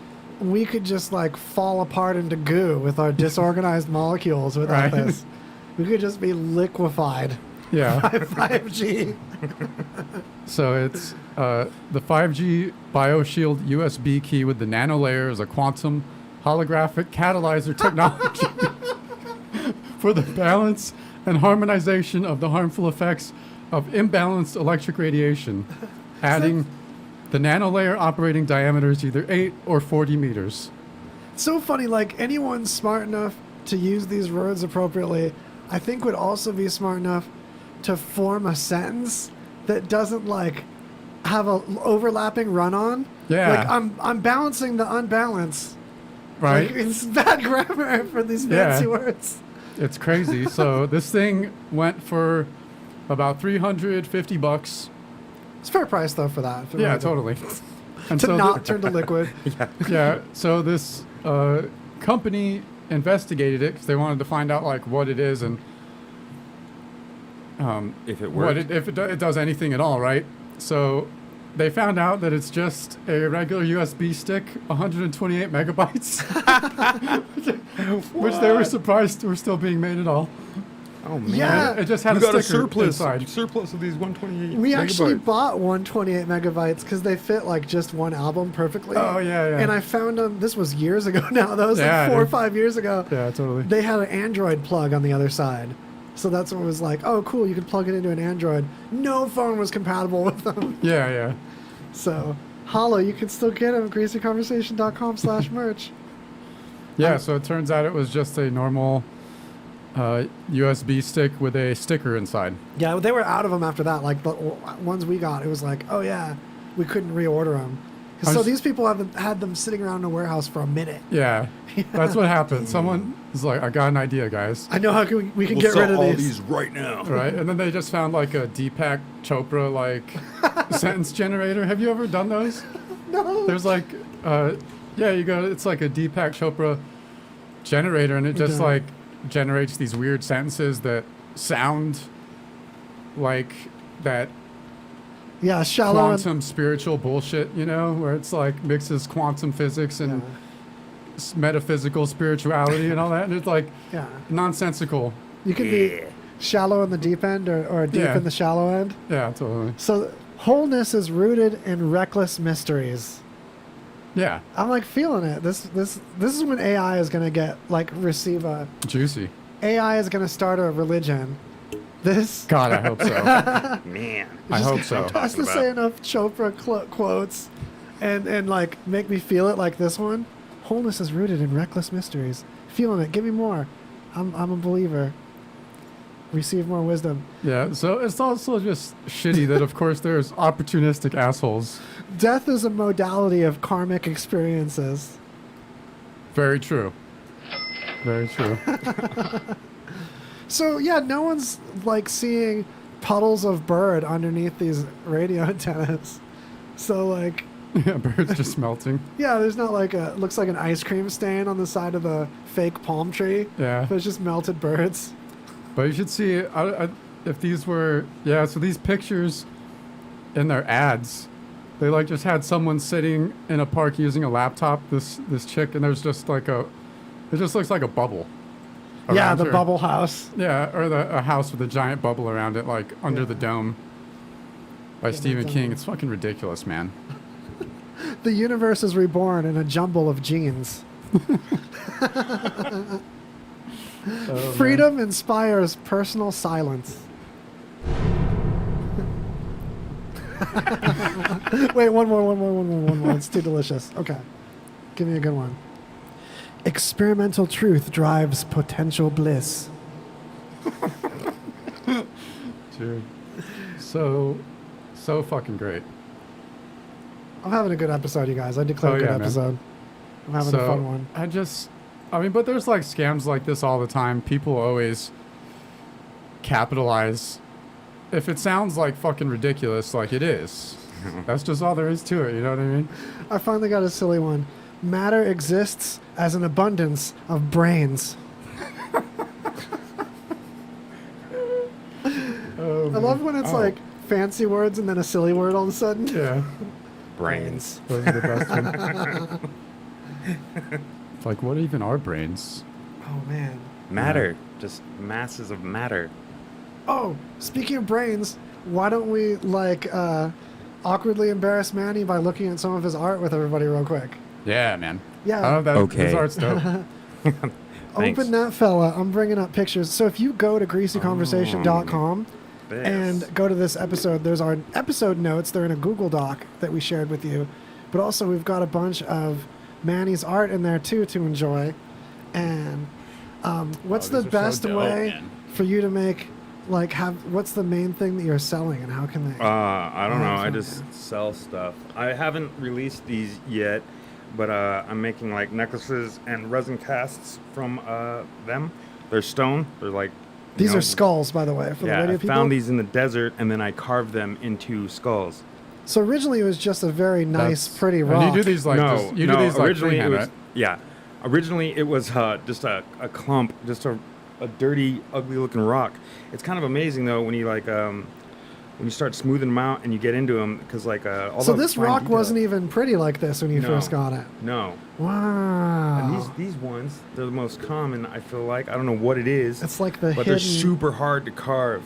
we could just like fall apart into goo with our disorganized molecules without this. We could just be liquefied. Yeah. By 5G. So it's the 5G Bioshield USB key with the nano layer is a quantum holographic catalyzer technology for the balance and harmonization of the harmful effects of imbalanced electric radiation, adding the nano layer operating diameters either 8 or 40 meters. So funny, like anyone smart enough to use these words appropriately, I think would also be smart enough to form a sentence that doesn't like have a overlapping run-on. Yeah. Like I'm balancing the unbalance. Right. Like, it's bad grammar for these fancy words. It's crazy. So this thing went for about $350. It's fair price though for that. Yeah, totally. And to so not turn to liquid. Yeah. So this company investigated it because they wanted to find out like what it is and if it works, if it does anything at all, right? So they found out that it's just a regular USB stick, 128 megabytes, which they were surprised were still being made at all. Oh man! Yeah, it just had we a got sticker a inside. surplus of these 128. We megabytes. actually bought 128 megabytes because they fit like just one album perfectly. Oh yeah. And I found them. This was years ago now. That was like 4 or 5 years ago. Yeah, totally. They had an Android plug on the other side. So that's what it was like, oh, cool, you can plug it into an Android. No phone was compatible with them. Yeah. So, holla, you can still get them at greasyconversation.com/merch. Yeah, so it turns out it was just a normal USB stick with a sticker inside. Yeah, they were out of them after that. Like, the ones we got, it was like, oh, yeah, we couldn't reorder them. So these people have had them sitting around in a warehouse for a minute. Yeah, that's what happened. Someone was like, I got an idea, guys. I know how we can get rid of these right now. Right, and then they just found like a Deepak Chopra like sentence generator. Have you ever done those? No. There's like, it's like a Deepak Chopra generator, and it just like generates these weird sentences that sound like that Yeah, shallow. quantum spiritual bullshit, you know, where it's like mixes quantum physics and metaphysical spirituality and all that, and it's like Yeah. nonsensical. You can be shallow in the deep end or deep Yeah. in the shallow end. Yeah, totally. So wholeness is rooted in reckless mysteries. Yeah, I'm like feeling it. This is when AI is gonna get like receive a juicy. AI is gonna start a religion. This God, I hope so. Man. I hope so. has to say enough Chopra quotes, and like make me feel it like this one. Wholeness is rooted in reckless mysteries. Feeling it. Give me more. I'm a believer. Receive more wisdom. Yeah, so it's also just shitty that, of course, there's opportunistic assholes. Death is a modality of karmic experiences. Very true. Very true. So yeah, no one's like seeing puddles of bird underneath these radio antennas. So like, Yeah, birds just melting. yeah, there's not like looks like an ice cream stand on the side of the fake palm tree. Yeah. But it's just melted birds. But you should see if these were, yeah, so these pictures in their ads, they like just had someone sitting in a park using a laptop, this chick, and there's just like it just looks like a bubble. Yeah, around the her. bubble house. Yeah, or a house with a giant bubble around it, like under the dome by Stephen King. It's fucking ridiculous, man. The universe is reborn in a jumble of genes. Freedom inspires personal silence. Wait, one more. It's too delicious. Okay. Give me a good one. Experimental truth drives potential bliss. Dude. So fucking great. I'm having a good episode, you guys. I declare Oh, a good yeah, man. episode. I'm having a fun one. I mean, but there's like scams like this all the time. People always capitalize. If it sounds like fucking ridiculous, like it is, that's just all there is to it. You know what I mean? I finally got a silly one. Matter exists as an abundance of brains. I love when it's like fancy words and then a silly word all of a sudden. Yeah. Brains. Those are the best ones. Like, what even are brains? Oh, man. Matter. Just masses of matter. Oh, speaking of brains, why don't we, like, awkwardly embarrass Manny by looking at some of his art with everybody real quick? Yeah, man. Yeah. Okay. His art's dope. Open that fella. I'm bringing up pictures. So if you go to greasyconversation.com and go to this episode, there's our episode notes. They're in a Google Doc that we shared with you. But also we've got a bunch of Manny's art in there too to enjoy. And what's the these are so best dope, way man. for you to make, like, what's the main thing that you're selling and how can they? I don't know. I okay. just sell stuff. I haven't released these yet, but I'm making like necklaces and resin casts from them. They're stone. They're like. These are skulls, by the way, for the Yeah, radio I people. found these in the desert, and then I carved them into skulls. So originally it was just a very nice, pretty rock. And you do these like no, just, you no. do these like Originally freehand, it was right? yeah. Originally it was just a clump, just a dirty, ugly-looking rock. It's kind of amazing though when you like when you start smoothing them out and you get into them because like all So the this fine rock detail- wasn't even pretty like this when you No. first got it. No. Wow. And these ones, they're the most common. I feel like I don't know what it is. It's like the but hidden. they're super hard to carve.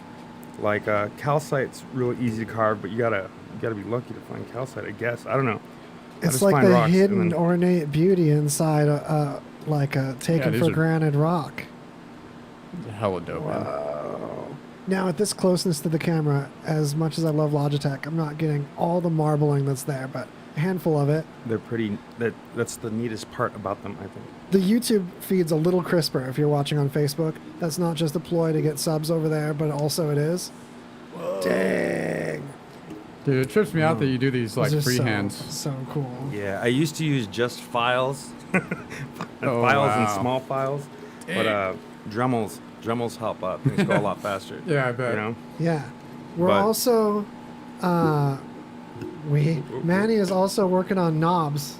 Like calcite's really easy to carve, but you gotta be lucky to find calcite. I guess I don't know. I It's just like find the rocks and hidden then- ornate beauty inside like a taken these for are- granted rock. Hella dope, man. Now at this closeness to the camera, as much as I love Logitech, I'm not getting all the marbling that's there, but a handful of it. They're pretty. That's the neatest part about them, I think. The YouTube feed's a little crisper if you're watching on Facebook. That's not just a ploy to get subs over there, but also it is. Dang. Dude, it trips me out that you do these like These are freehands. So cool. Yeah, I used to use just files, Oh, files and wow. small files, but Dremels help things go a lot faster. Yeah, I bet. You know. Yeah. We're But- also Manny is also working on knobs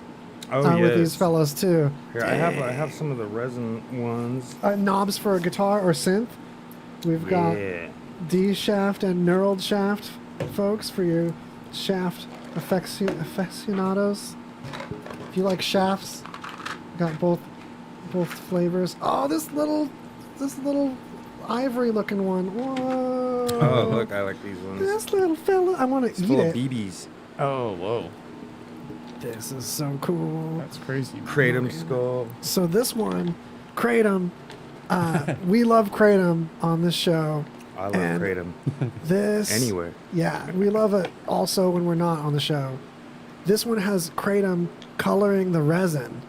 Oh with these yes. fellows too. Here, I have some of the resin ones. Knobs for a guitar or synth. We've got Yeah. D shaft and knurled shaft, folks, for your Shaft aficionados. If you like shafts, got both flavors. Oh, this little ivory looking one. Whoa. Oh, look, I like these ones. This little fella, I want to It's eat full it. of BBs. Oh, whoa. This is so cool. That's crazy. Kratom skull. So this one, Kratom, we love Kratom on this show. I love And Kratom. This Anywhere. Yeah, we love it also when we're not on the show. This one has Kratom coloring the resin.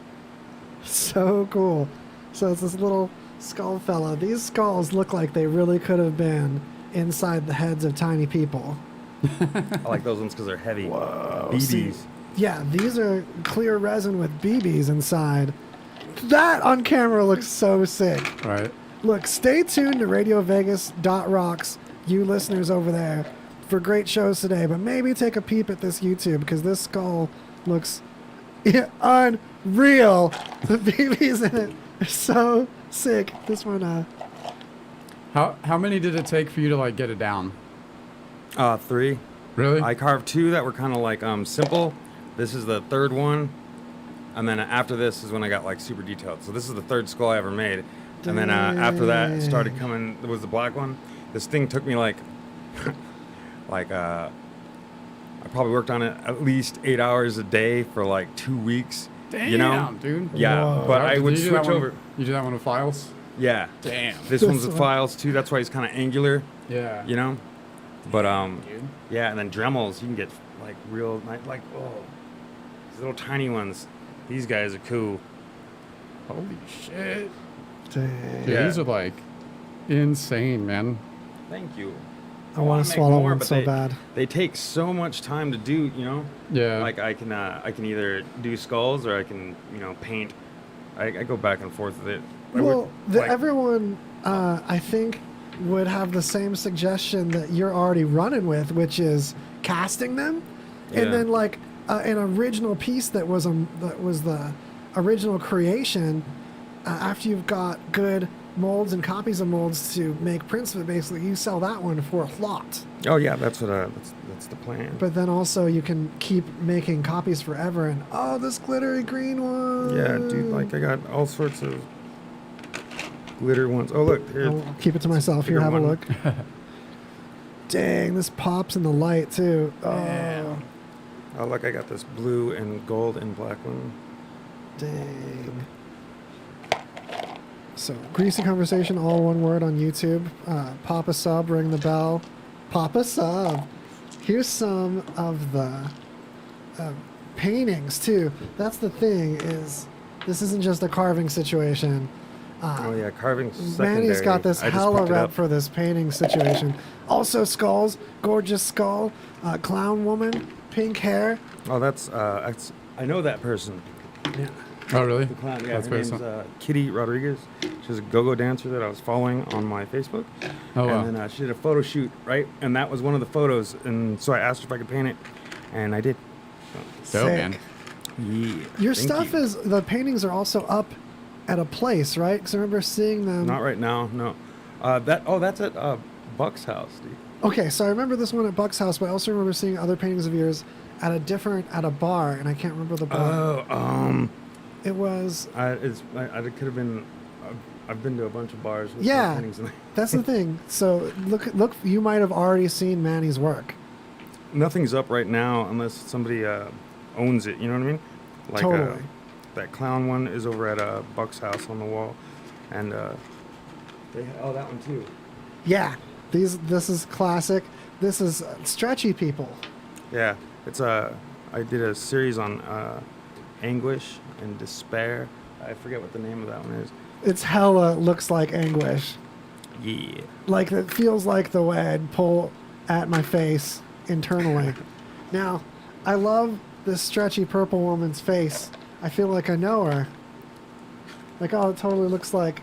So cool. So it's this little skull fella. These skulls look like they really could have been inside the heads of tiny people. I like those ones because they're heavy. Whoa. BBs. See, yeah, these are clear resin with BBs inside. That on camera looks so sick. Right. Look, stay tuned to RadioVegas.rocks, you listeners over there, for great shows today. But maybe take a peep at this YouTube because this skull looks unreal. The BBs in it are so sick. This one, How many did it take for you to like get it down? 3. Really? I carved 2 that were kind of like simple. This is the 3rd one. And then after this is when I got like super detailed. So this is the 3rd skull I ever made. And then after that it started coming, it was the black one. This thing took me like, I probably worked on it at least 8 hours a day for like 2 weeks. Damn, you know? dude. Yeah, Whoa. but I Did would you do switch that one- over. You do that one with files? Yeah. Damn. This one's This with one. files too. That's why he's kind of angular, Yeah. you know? But Dude. yeah, and then Dremels, you can get like real, like, oh, these little tiny ones. These guys are cool. Holy shit. dang. Dude, Yeah. these are like insane, man. Thank you. I want wanna to make swallow more, one but so they- bad. They take so much time to do, you know? Yeah. Like I can either do skulls or I can, paint. I go back and forth with it. I would, Well, like- everyone, I think, would have the same suggestion that you're already running with, which is casting them, Yeah. and then like an original piece that was the original creation. After you've got good molds and copies of molds to make prints of it, basically, you sell that one for a lot. Oh yeah, that's what that's the plan. But then also you can keep making copies forever. And oh, this glittery green one. Yeah, dude, like I got all sorts of glitter ones. Oh look, here. I'll keep it to myself. Here, bigger have a one. look. Dang, this pops in the light too. Oh, Damn. Oh look, I got this blue and gold and black one. dang. So, Greasy Conversation, all one word on YouTube. Pop a sub, ring the bell. Pop a sub. Here's some of the paintings too. That's the thing, is this isn't just a carving situation. Oh yeah, carving secondary. Manny's got this I just hella picked it rep up. for this painting situation. Also skulls, gorgeous skull, clown woman, pink hair. Oh, that's I know that person. Yeah. Oh, really? The clown. Yeah, That's her based name's on- Kitty Rodriguez. She's a go-go dancer that I was following on my Facebook. Oh, wow. And then she did a photo shoot, right? And that was one of the photos. And so I asked her if I could paint it, and I did. Dope, Sick. man. Yeah. Your thank stuff you. is, the paintings are also up at a place, right? Because I remember seeing them. Not right now, no. That's at Buck's house, dude. Okay, so I remember this one at Buck's house, but I also remember seeing other paintings of yours at a bar, and I can't remember the bar. Oh, It was, it could have been. I've been to a bunch of bars with Yeah. paintings in there. that's the thing. So look, you might have already seen Manny's work. Nothing's up right now unless somebody owns it. You know what I mean? Like Totally. that clown one is over at Buck's house on the wall, and that one too. Yeah, this is classic. This is stretchy people. Yeah, it's I did a series on anguish and despair. I forget what the name of that one is. It's hella looks like anguish. Yeah. Like it feels like the way I'd pull at my face internally. Now, I love this stretchy purple woman's face. I feel like I know her. Like, oh, it totally looks like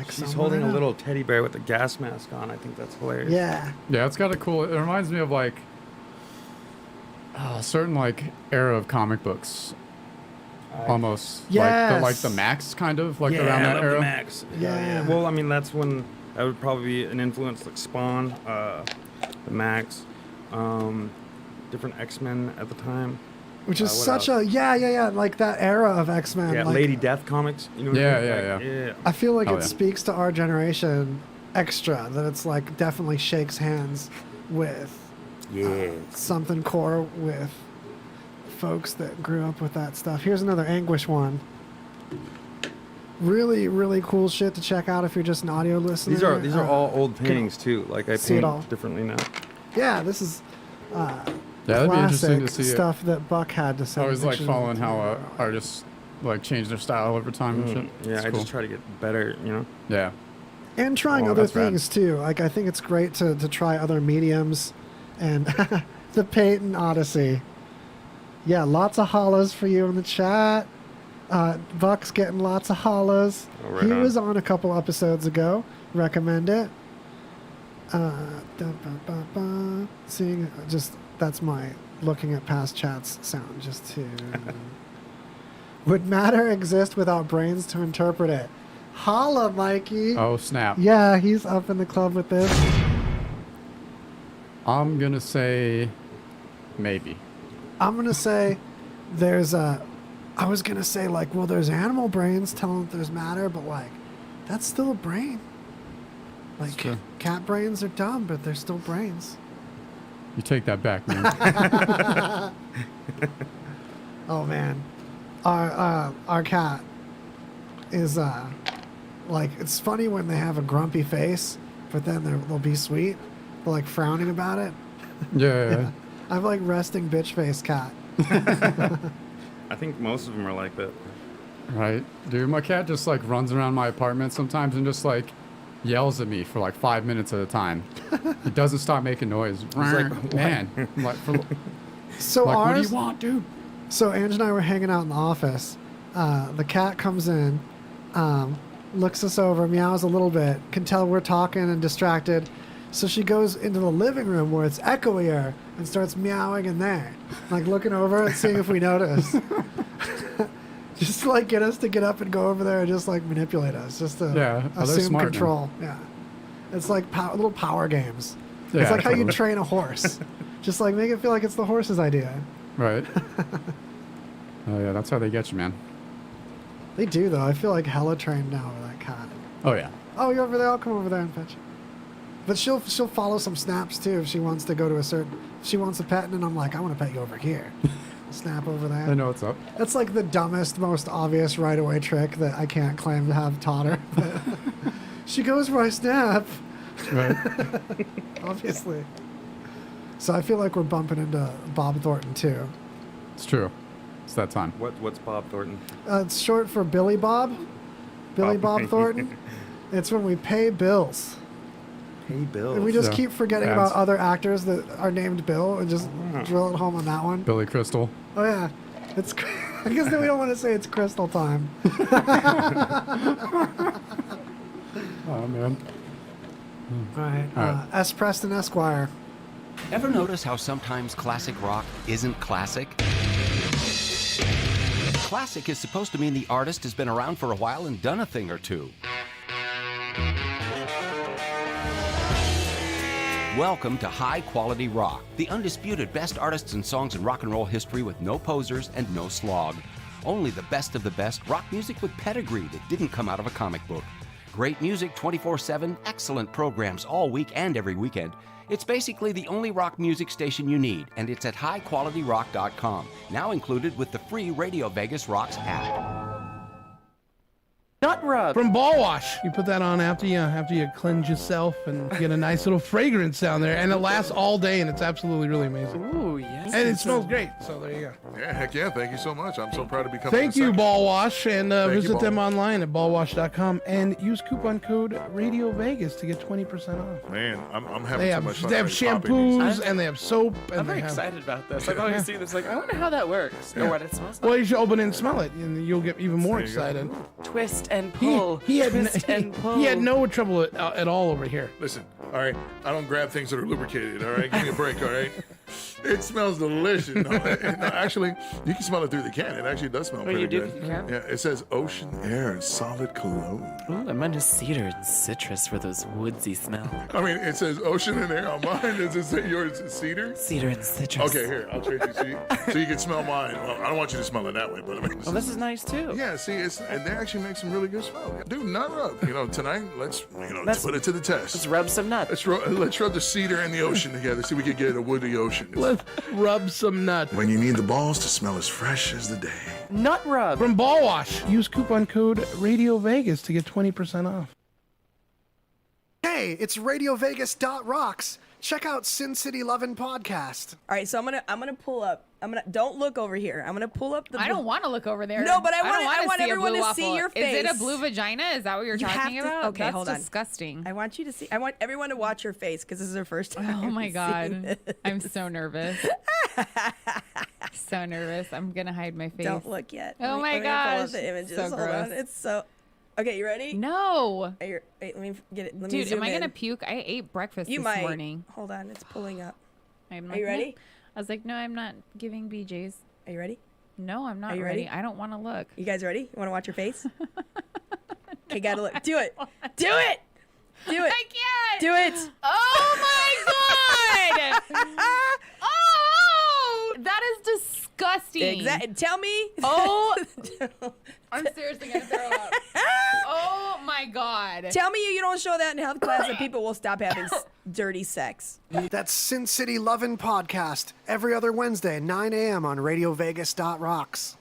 She's someone holding I a know. little teddy bear with a gas mask on. I think that's hilarious. Yeah. Yeah, it's got a cool. It reminds me of like a certain like era of comic books, almost. Yes. Like the Max kind of like Yeah, around I that love era. the Max. Yeah. Well, I mean, that's when that would probably be an influence like Spawn, the Max. different X-Men at the time. Which is What such else? yeah, like that era of X-Men. Yeah, like, Lady Death comics. You know what I mean? Yeah. I feel like Oh, it yeah. speaks to our generation extra, that it's like definitely shakes hands with something core with folks that grew up with that stuff. Here's another Anguish one. Really, really cool shit to check out if you're just an audio listener. These are all old paintings too. Like I see it all. paint differently now. Yeah, this is that'd be interesting classic to see. stuff that Buck had to say. I always like following how artists like change their style over time and shit. Yeah, It's I cool. just try to get better. You know. Yeah. And trying Oh, other that's rad. things too. Like I think it's great to try other mediums, and the Peyton Odyssey. Yeah, lots of hollers for you in the chat. Buck's getting lots of hollers. Oh, right He on. was on a couple episodes ago. Recommend it. Seeing just that's my looking at past chats sound just to. Would matter exist without brains to interpret it? Holla, Mikey. Oh snap. Yeah, he's up in the club with this. I'm gonna say maybe. I'm gonna say there's a. I was gonna say like, well, there's animal brains telling that there's matter, but like, that's still a brain. Like true. cat brains are dumb, but they're still brains. You take that back, man. Oh man, our cat is like, it's funny when they have a grumpy face, but then they'll be sweet. They're like frowning about it. Yeah. I have like resting bitch face cat. I think most of them are like that. Right. Dude, my cat just like runs around my apartment sometimes and just like yells at me for like 5 minutes at a time. He doesn't stop making noise. like, Man. I'm like, So like, what do ours. you want, dude? So Ange and I were hanging out in the office. The cat comes in, looks us over, meows a little bit, can tell we're talking and distracted. So she goes into the living room where it's echoier and starts meowing in there, like looking over and seeing if we notice. Just to like get us to get up and go over there and just like manipulate us, just to Yeah. Oh, they're assume smart, man. control. Yeah, it's like little power games. Yeah, It's like how you totally. train a horse. Just like make it feel like it's the horse's idea. Right. Oh yeah, that's how they get you, man. They do though. I feel like hella trained now with that cat. Oh yeah. Oh, you're over there. I'll come over there and fetch you. But she'll follow some snaps too if she wants to go to a certain. If she wants a pet, and I'm like, I want to pet you over here. Snap over there. I know what's up. That's like the dumbest, most obvious right away trick that I can't claim to have taught her. But she goes where I snap. Right. Obviously. So I feel like we're bumping into Bob Thornton too. It's true. It's that time. What's Bob Thornton? It's short for Billy Bob. Billy Bob Thornton. It's when we pay bills. Hey, Bill. And we just Yeah. keep forgetting Ads. about other actors that are named Bill and just drill it home on that one. Billy Crystal. Oh yeah, it's. I guess then we don't want to say it's Crystal time. Oh man. All right. All right. S. Preston Esquire. Ever notice how sometimes classic rock isn't classic? Classic is supposed to mean the artist has been around for a while and done a thing or two. Welcome to High Quality Rock, the undisputed best artists and songs in rock and roll history with no posers and no slog. Only the best of the best rock music with pedigree that didn't come out of a comic book. Great music 24/7, excellent programs all week and every weekend. It's basically the only rock music station you need, and it's at highqualityrock.com, now included with the free Radio Vegas Rocks app. Nut rub. From Ball Wash. You put that on after you cleanse yourself and get a nice little fragrance down there, and it lasts all day, and it's absolutely really amazing. Ooh, yes. And it smells great. So there you go. Yeah, heck yeah. Thank you so much. I'm so proud to be coming. Thank to the you, second. Ball Wash, and Thank you, visit Ball them Wash. online at ballwash.com and use coupon code Radio Vegas to get 20% off. Man, I'm having They so much fun. have already popping these. shampoos and they have soap. And I'm they very have, excited about this. I've always seen this. Like, I wonder how that works or what it smells like. Well, you should open it and smell it, and you'll get even more There you go. excited. Twist and pull. He had twist and pull. he had no trouble at all over here. Listen, all right. I don't grab things that are lubricated. All right, give me a break. All right. It smells delicious. No, actually, you can smell it through the can. It actually does smell pretty you do? good. You can? Yeah, it says ocean air and solid cologne. Ooh, mine is cedar and citrus for those woodsy smells. I mean, it says ocean and air on mine. Does it say yours is cedar? Cedar and citrus. Okay, here, I'll trade you so you can smell mine. Well, I don't want you to smell it that way, but I mean, Well, this is nice too. yeah, see, and they actually make some really good smell. Dude, nut rub. Tonight, let's put it to the test. Let's rub some nuts. Let's rub the cedar and the ocean together. See if we can get a woody ocean. Let's rub some nuts. When you need the balls to smell as fresh as the day. Nut rub. From Ball Wash. Use coupon code Radio Vegas to get 20% off. Hey, it's RadioVegas.rocks. Check out Sin City Lovin' Podcast. All right, so I'm gonna pull up. Don't look over here. I'm gonna pull up the. I don't want to look over there. No, but I don't want see everyone a blue to see waffle. your face. Is it a blue vagina? Is that what you're talking about? Okay, That's hold on. disgusting. I want you to see. I want everyone to watch your face because this is their first time. Oh my seeing god, this. I'm so nervous. So nervous. I'm gonna hide my face. Don't look yet. Oh my Let me pull up gosh. the images. So Hold gross. on. It's so. Okay, you ready? No. Wait, let me get it. Let me Dude, zoom am I gonna in. puke? I ate breakfast You this might. morning. Hold on, it's pulling up. I'm Are like, you "No." ready? I was like, no, I'm not giving BJ's. Are you ready? No, I'm not Are you ready. ready? I don't want to look. You guys ready? You want to watch your face? Okay, gotta look. Do it. Do it. Do it. I can't. Do it. Oh my god. Oh, that is disgusting. Exactly. Tell me. Oh, I'm seriously gonna throw up. Oh my god. Tell me you don't show that in health class and people will stop having dirty sex. That's Sin City Lovin' Podcast. Every other Wednesday, 9 a.m. on RadioVegas.rocks.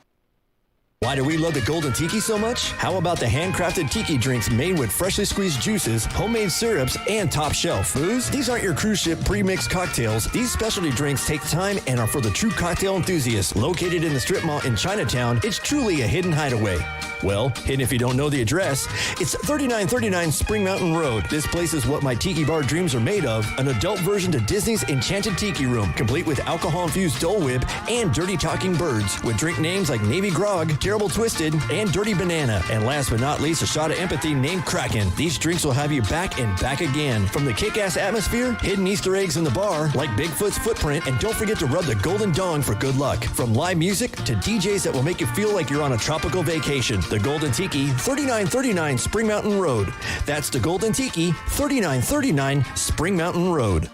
Why do we love the Golden Tiki so much? How about the handcrafted tiki drinks made with freshly squeezed juices, homemade syrups, and top shelf booze? These aren't your cruise ship pre-mixed cocktails. These specialty drinks take time and are for the true cocktail enthusiasts. Located in the strip mall in Chinatown, it's truly a hidden hideaway. Well, hidden if you don't know the address. It's 3939 Spring Mountain Road. This place is what my tiki bar dreams are made of. An adult version to Disney's Enchanted Tiki Room, complete with alcohol-infused Dole Whip and dirty talking birds, with drink names like Navy Grog, Terrible Twisted, and Dirty Banana. And last but not least, a shot of empathy named Kraken. These drinks will have you back and back again. From the kick-ass atmosphere, hidden Easter eggs in the bar, like Bigfoot's footprint, and don't forget to rub the golden dong for good luck. From live music to DJs that will make you feel like you're on a tropical vacation. The Golden Tiki, 3939 Spring Mountain Road. That's the Golden Tiki, 3939 Spring Mountain Road.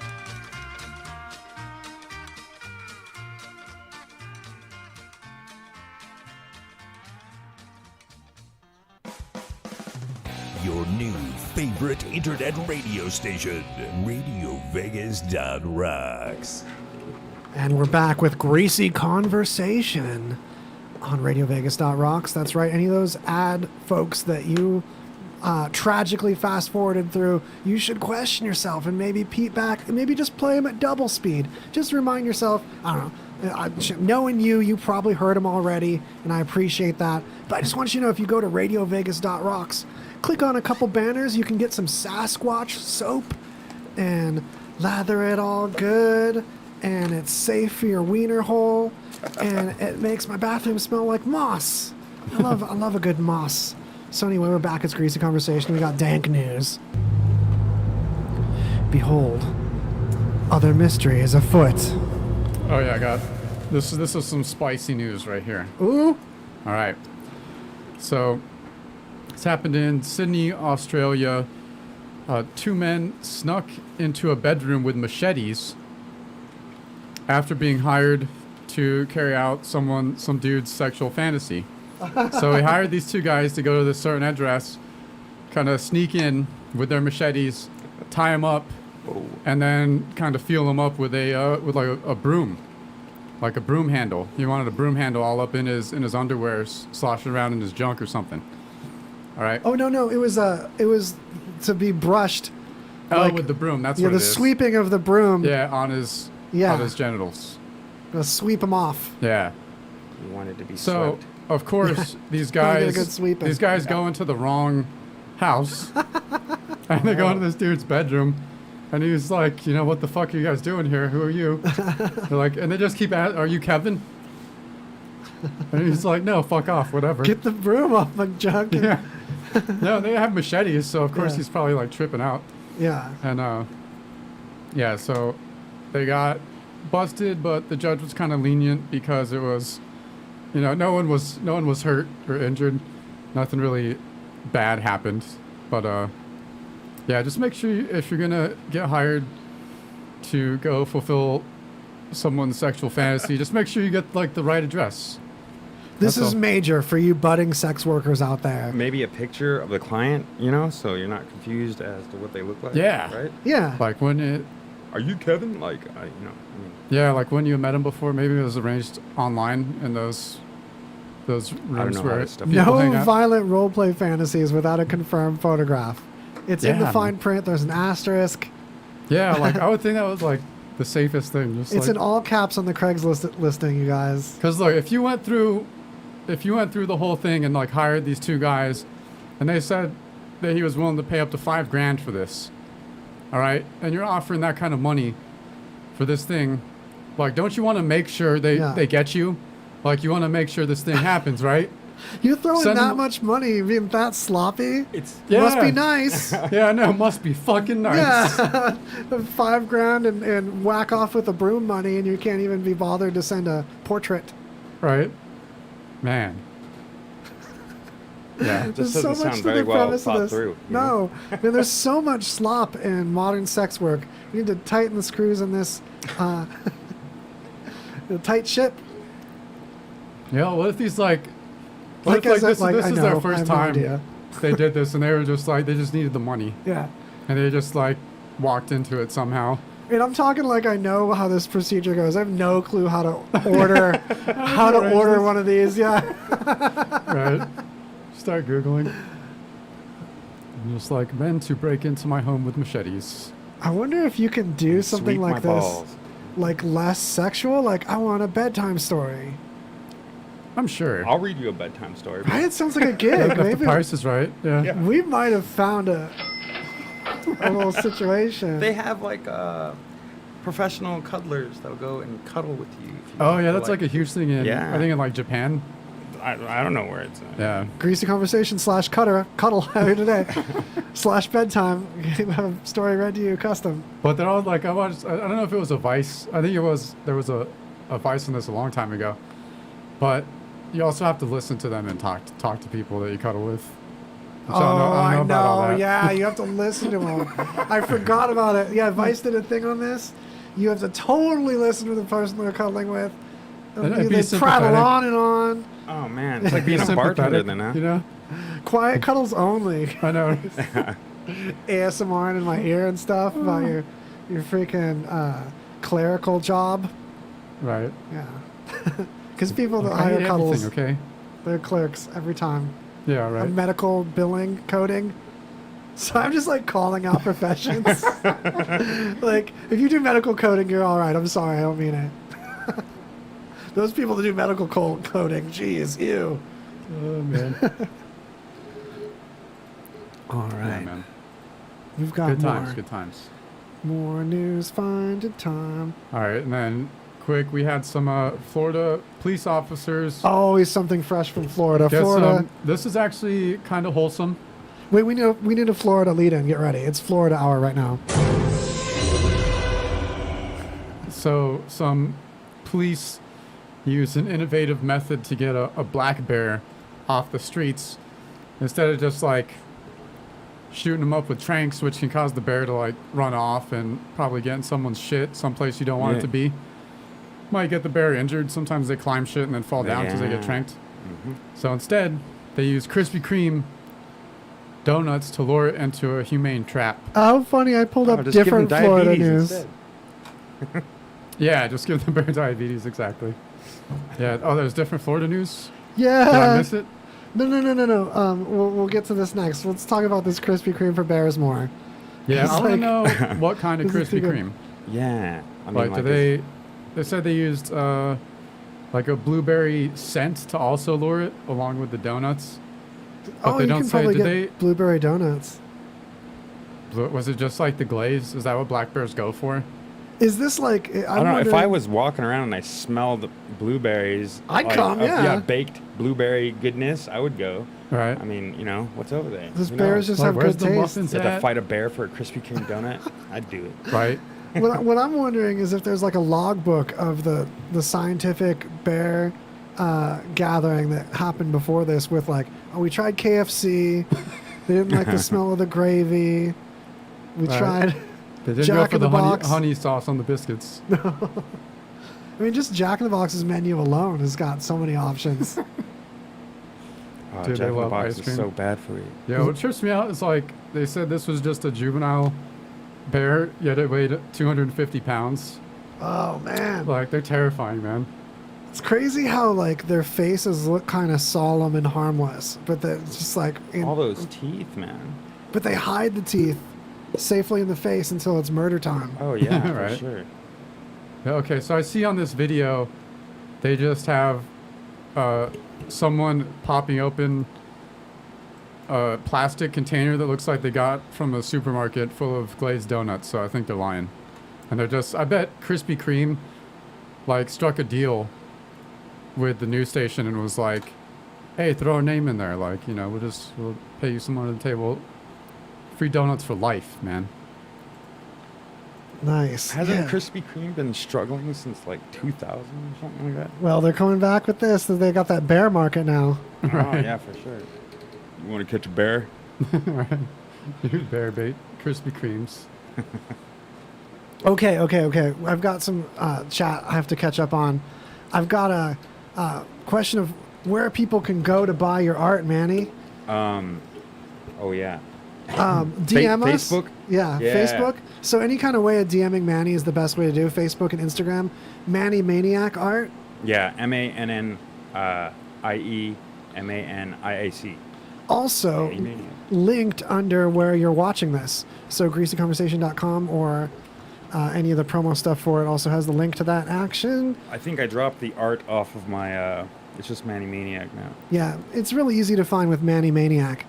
Your new favorite internet radio station, RadioVegas.rocks. And we're back with Greasy Conversation on RadioVegas.rocks. That's right. Any of those ad folks that you tragically fast forwarded through, you should question yourself and maybe peep back and maybe just play them at double speed. Just remind yourself, I don't know, knowing you probably heard them already, and I appreciate that. But I just want you to know, if you go to RadioVegas.rocks, click on a couple banners, you can get some Sasquatch soap and lather it all good, and it's safe for your wiener hole, and it makes my bathroom smell like moss. I love a good moss. So anyway, we're back. It's Greasy Conversation. We got dank news. Behold, other mystery is afoot. Oh yeah, I got this is some spicy news right here. Ooh. All right. So it's happened in Sydney, Australia. Two men snuck into a bedroom with machetes after being hired to carry out some dude's sexual fantasy. So he hired these two guys to go to this certain address, kind of sneak in with their machetes, tie him up, and then kind of feel him up with a broom, like a broom handle. He wanted a broom handle all up in his underwear, sloshing around in his junk or something. All right. Oh no, it was to be brushed. Oh, with the broom. That's what it the is. sweeping of the broom. Yeah, on his genitals. Gonna sweep him off. Yeah. You wanted to be so. swept. Of course, these Get a good guys sweeping. these guys go into the wrong house, and they go into this dude's bedroom, and he's like, what the fuck are you guys doing here? Who are you? They're like, and they just keep asking, are you Kevin? And he's like, no, fuck off, whatever. Get the broom off my junk. Yeah. No, they have machetes, so of course Yeah. he's probably like tripping out. Yeah. And so they got busted, but the judge was kind of lenient because it was, no one was hurt or injured. Nothing really bad happened. But yeah, just make sure if you're gonna get hired to go fulfill someone's sexual fantasy, just make sure you get like the right address. This That's is all. major for you budding sex workers out there. Maybe a picture of the client, so you're not confused as to what they look like. Yeah. Right? Yeah. Like when it. Are you Kevin? Like, Yeah, like when you met him before, maybe it was arranged online in those rooms know how where this stuff people hang No out. violent roleplay fantasies without a confirmed photograph. It's in the Yeah, fine print. There's an asterisk. Yeah, like I would think that was like the safest thing. Just It's like, in all caps on the Craigslist listing, you guys. Because look, if you went through the whole thing and like hired these two guys, and they said that he was willing to pay up to $5,000 for this, all right, and you're offering that kind of money for this thing, like, don't you want to make sure they get you? Like, you want to make sure this thing happens, right? You're throwing Send that them- much money, being that sloppy. Yeah. Must be nice. Yeah, I know, must be fucking nice. Yeah, $5,000 and whack off with the broom money, and you can't even be bothered to send a portrait. Right, man. Yeah, There's so much to the premise of this. No, man, there's so much slop in modern sex work. We need to tighten the screws in this the tight ship. Yeah, what if these like, Like what I if said, this like, I is know, their I first have no time idea. they did this, and they were just like, they just needed the money. Yeah. And they just like walked into it somehow. And I'm talking like I know how this procedure goes. I have no clue how to order one of these. Yeah. Right. Start Googling. I'm just like, men to break into my home with machetes. I wonder if you can do something sweep like my this, balls. like less sexual. Like I want a bedtime story. I'm sure. I'll read you a bedtime story. Right? It sounds like a gig. If the Maybe price is right. Yeah. we might have found a little situation. They have like professional cuddlers that'll go and cuddle with you. If you Oh yeah, feel that's like a huge thing in. Yeah. I think in like Japan. I don't know where it's at. Yeah. Greasy conversation / cuddle here today / bedtime. Have a story read to you custom. But they're all like, I don't know if it was a Vice. I think there was a Vice on this a long time ago. But you also have to listen to them and talk to people that you cuddle with. Which I about all know. that. Yeah, you have to listen to them. I forgot about it. Yeah, Vice did a thing on this. You have to totally listen to the person they're cuddling with. And They be prattle sympathetic. on and on. Oh man, it's like being a bartender then, huh? You know? Quiet cuddles only. I know. ASMR in my ear and stuff about your freaking clerical job. Right. Yeah. Because people that I hate hire cuddles, everything, okay? they're clerks every time. Yeah, right. Medical billing, coding. So I'm just like calling out professions. Like, if you do medical coding, you're all right. I'm sorry, I don't mean it. Those people that do medical coding, geez, ew. Oh man. All Yeah, right. man. We've got Good more. times, good times. More news, find a time. All right, and then quick, we had some Florida police officers. Always something fresh from Florida. Get Florida. some- this is actually kind of wholesome. Wait, we need a Florida lead-in. Get ready. It's Florida hour right now. So some police use an innovative method to get a black bear off the streets instead of just like shooting them up with tranks, which can cause the bear to like run off and probably get in someone's shit someplace you don't want it Yeah. to be. Might get the bear injured. Sometimes they climb shit and then fall down because they get Yeah. tranked. Mm-hmm. So instead, they use Krispy Kreme donuts to lure it into a humane trap. How funny! I pulled up just give them different Florida diabetes news. instead. Yeah, just give the bear diabetes, exactly. Yeah. Oh, there's different Florida news? Yeah. Did I miss it? No. We'll get to this next. Let's talk about this Krispy Kreme for bears more. Yeah, It's I want to like- know what kind of This is too Krispy good. Kreme. Yeah. I mean, Like, like they said they used like a blueberry scent to also lure it along with the donuts. But Oh, they you don't can say, probably did get blueberry donuts. was it just like the glaze? Is that what black bears go for? Is this like? I don't know. If I was walking around and I smelled blueberries, I'd come, yeah. Yeah, baked blueberry goodness, I would go. Right. I mean, what's over there? Those bears just have good taste. You have to fight a bear for a Krispy Kreme donut? I'd do it. Right. What I'm wondering is if there's like a logbook of the scientific bear gathering that happened before this with like, oh, we tried KFC. They didn't like the smell of the gravy. We tried They didn't Jack go for in the the Box. honey sauce on the biscuits. I mean, just Jack in the Box's menu alone has got so many options. Dude, Jack they in the love Box ice is cream. so bad for you. Yeah, what trips me out is like they said this was just a juvenile bear, yet it weighed 250 pounds. Oh man! Like they're terrifying, man. It's crazy how like their faces look kind of solemn and harmless, but it's just like all those teeth, man. But they hide the teeth safely in the face until it's murder time. Oh yeah, Right. for sure. Yeah, okay, so I see on this video, they just have someone popping open a plastic container that looks like they got from a supermarket full of glazed donuts. So I think they're lying, and they're just. I bet Krispy Kreme, like, struck a deal with the news station and was like, "Hey, throw our name in there. Like, we'll pay you some money at the table. Free donuts for life, man." Nice. Hasn't Krispy Kreme been struggling since like 2000 or something like that? Well, they're coming back with this. They got that bear market now. Oh yeah, for sure. You want to catch a bear? Right. Bear bait, Krispy Kremes. Okay. I've got some chat I have to catch up on. I've got a question of where people can go to buy your art, Manny. Oh yeah. DM us. Facebook? Yeah, Facebook. So any kind of way of DMing Manny is the best way to do. Facebook and Instagram. Manny Maniac Art. Yeah, MANNIEMANIAC. Also linked under where you're watching this. So greasyconversation.com or any of the promo stuff for it also has the link to that action. I think I dropped the art off of my. It's just Manny Maniac now. Yeah, it's really easy to find with Manny Maniac,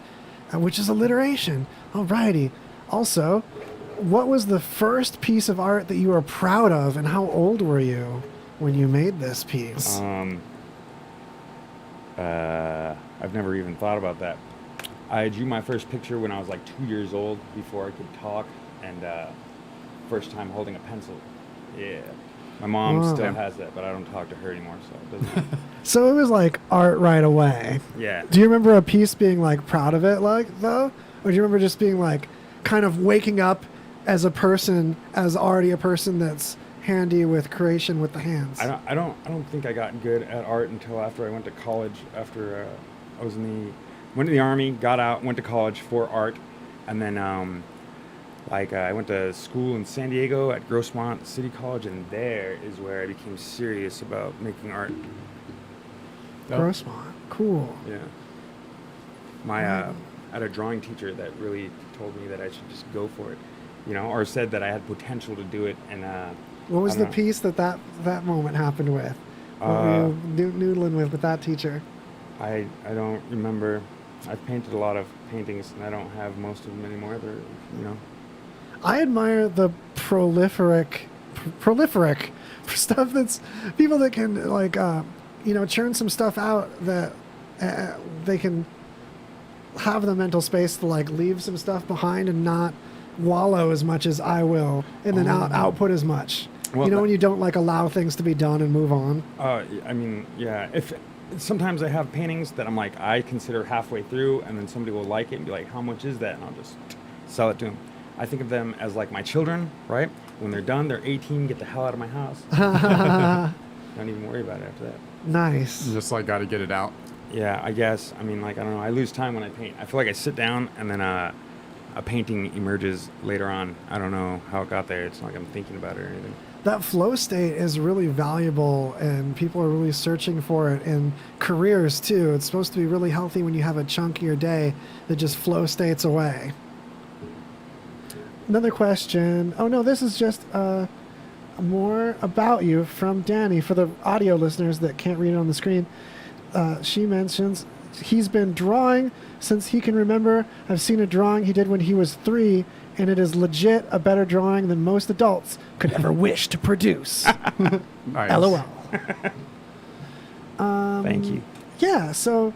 which is alliteration. Alrighty. Also, what was the first piece of art that you were proud of, and how old were you when you made this piece? I've never even thought about that. I drew my first picture when I was like 2 years old, before I could talk, and first time holding a pencil. Yeah. My mom still has that, but I don't talk to her anymore, so it doesn't. So it was like art right away. Yeah. Do you remember a piece being like proud of it, like though, or do you remember just being like kind of waking up as a person, as already a person that's handy with creation with the hands? I don't think I got good at art until after I went to college. After I went to the Army, got out, went to college for art, and then I went to school in San Diego at Grossmont City College, and there is where I became serious about making art. Grossmont, cool. Yeah. I had a drawing teacher that really told me that I should just go for it, or said that I had potential to do it. And what was the piece that moment happened with? What were you noodling with that teacher? I don't remember. I've painted a lot of paintings, and I don't have most of them anymore. They're, I admire the prolific stuff that's people that can churn some stuff out that they can have the mental space to like leave some stuff behind and not wallow as much as I will and then output as much. Well, when you don't like allow things to be done and move on. I mean, yeah. If sometimes I have paintings that I'm like, I consider halfway through, and then somebody will like it and be like, how much is that? And I'll just sell it to them. I think of them as like my children, right? When they're done, they're 18, get the hell out of my house. Don't even worry about it after that. Nice. You just got to get it out. Yeah, I guess. I mean, I don't know. I lose time when I paint. I feel like I sit down and then a painting emerges later on. I don't know how it got there. It's not like I'm thinking about it or anything. That flow state is really valuable, and people are really searching for it in careers too. It's supposed to be really healthy when you have a chunk of your day that just flow states away. Another question. Oh no, this is just more about you from Danny for the audio listeners that can't read it on the screen. She mentions he's been drawing since he can remember. I've seen a drawing he did when he was 3, and it is legit a better drawing than most adults could ever wish to produce. Nice. LOL. Thank you. Yeah, so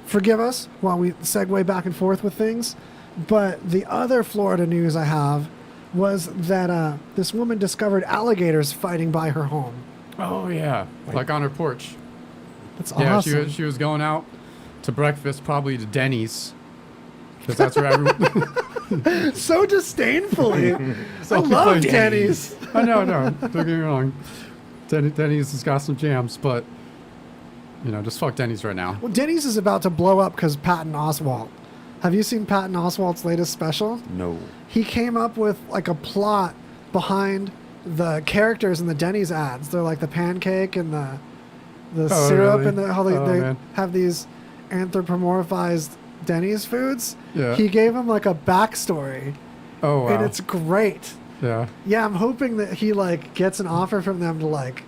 forgive us while we segue back and forth with things, but the other Florida news I have was that this woman discovered alligators fighting by her home. Oh yeah, like on her porch. That's Yeah, awesome. she was going out to breakfast, probably to Denny's, because that's where everyone. So disdainfully. I love complain. Denny's. I know, don't get me wrong. Denny's has got some jams, but just fuck Denny's right now. Well, Denny's is about to blow up because Patton Oswalt. Have you seen Patton Oswalt's latest special? No. He came up with like a plot behind the characters in the Denny's ads. They're like the pancake and the syrup, really? and how they Man. have these anthropomorphized Denny's foods. Yeah. He gave him like a backstory. Oh wow. And it's great. Yeah. Yeah, I'm hoping that he like gets an offer from them to like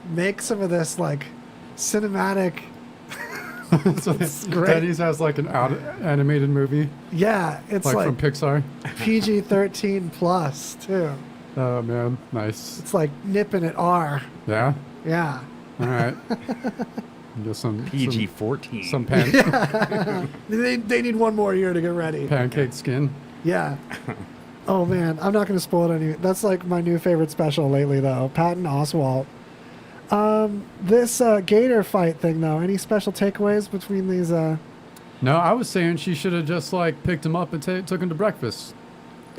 make some of this like cinematic. So It's great. Denny's has like an animated movie. Yeah, it's like like from Pixar. PG-13 plus too. Oh man, nice. It's like nipping at R. Yeah. Yeah. All right. Get some PG-14. Some pan. They need one more year to get ready. Pancake skin. Yeah. Oh man, I'm not going to spoil it any. That's like my new favorite special lately, though. Patton Oswalt. This gator fight thing, though. Any special takeaways between these? No, I was saying she should have just like picked him up and took him to breakfast.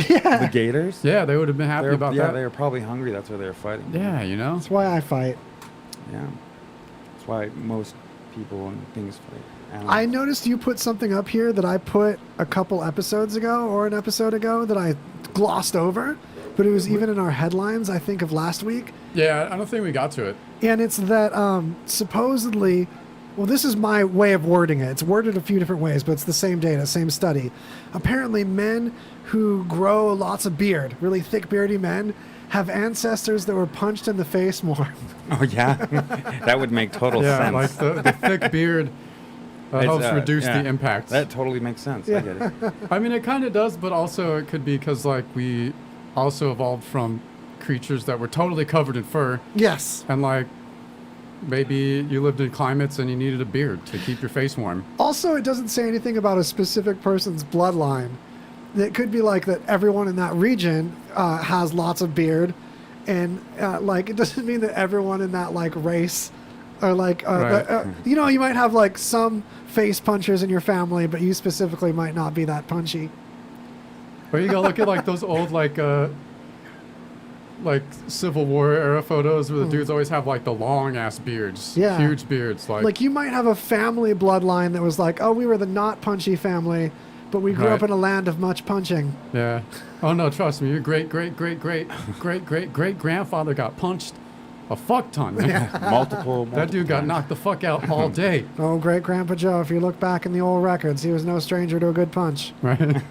Yeah. The gators? Yeah, they would have been happy about yeah, that. they were probably hungry. That's why they were fighting. Yeah, That's why I fight. Yeah. That's why most people and things fight. I noticed you put something up here that I put a couple episodes ago or an episode ago that I glossed over, but it was even in our headlines, I think, of last week. Yeah, I don't think we got to it. And it's that supposedly, well, this is my way of wording it. It's worded a few different ways, but it's the same data, same study. Apparently, men who grow lots of beard, really thick, beardy men, have ancestors that were punched in the face more. Oh, yeah? That would make total Yeah, sense. like the thick beard helps reduce the impact. That totally makes sense. I get it. I mean, it kind of does, but also it could be because like we also evolved from creatures that were totally covered in fur. Yes. And like maybe you lived in climates and you needed a beard to keep your face warm. Also, it doesn't say anything about a specific person's bloodline. It could be like that everyone in that region has lots of beard, and like it doesn't mean that everyone in that like race are like Right. you know, you might have like some face punchers in your family, but you specifically might not be that punchy. Or you go look at like those old like Civil War era photos where the dudes always have like the long ass beards. Yeah. Huge beards. Like you might have a family bloodline that was like, oh, we were the not punchy family, but we grew up Right. in a land of much punching. Yeah. Oh no, trust me, your great grandfather got punched a fuck ton, man. Multiple That dude got knocked the fuck out all day. Oh, great Grandpa Joe, if you look back in the old records, he was no stranger to a good punch. Right.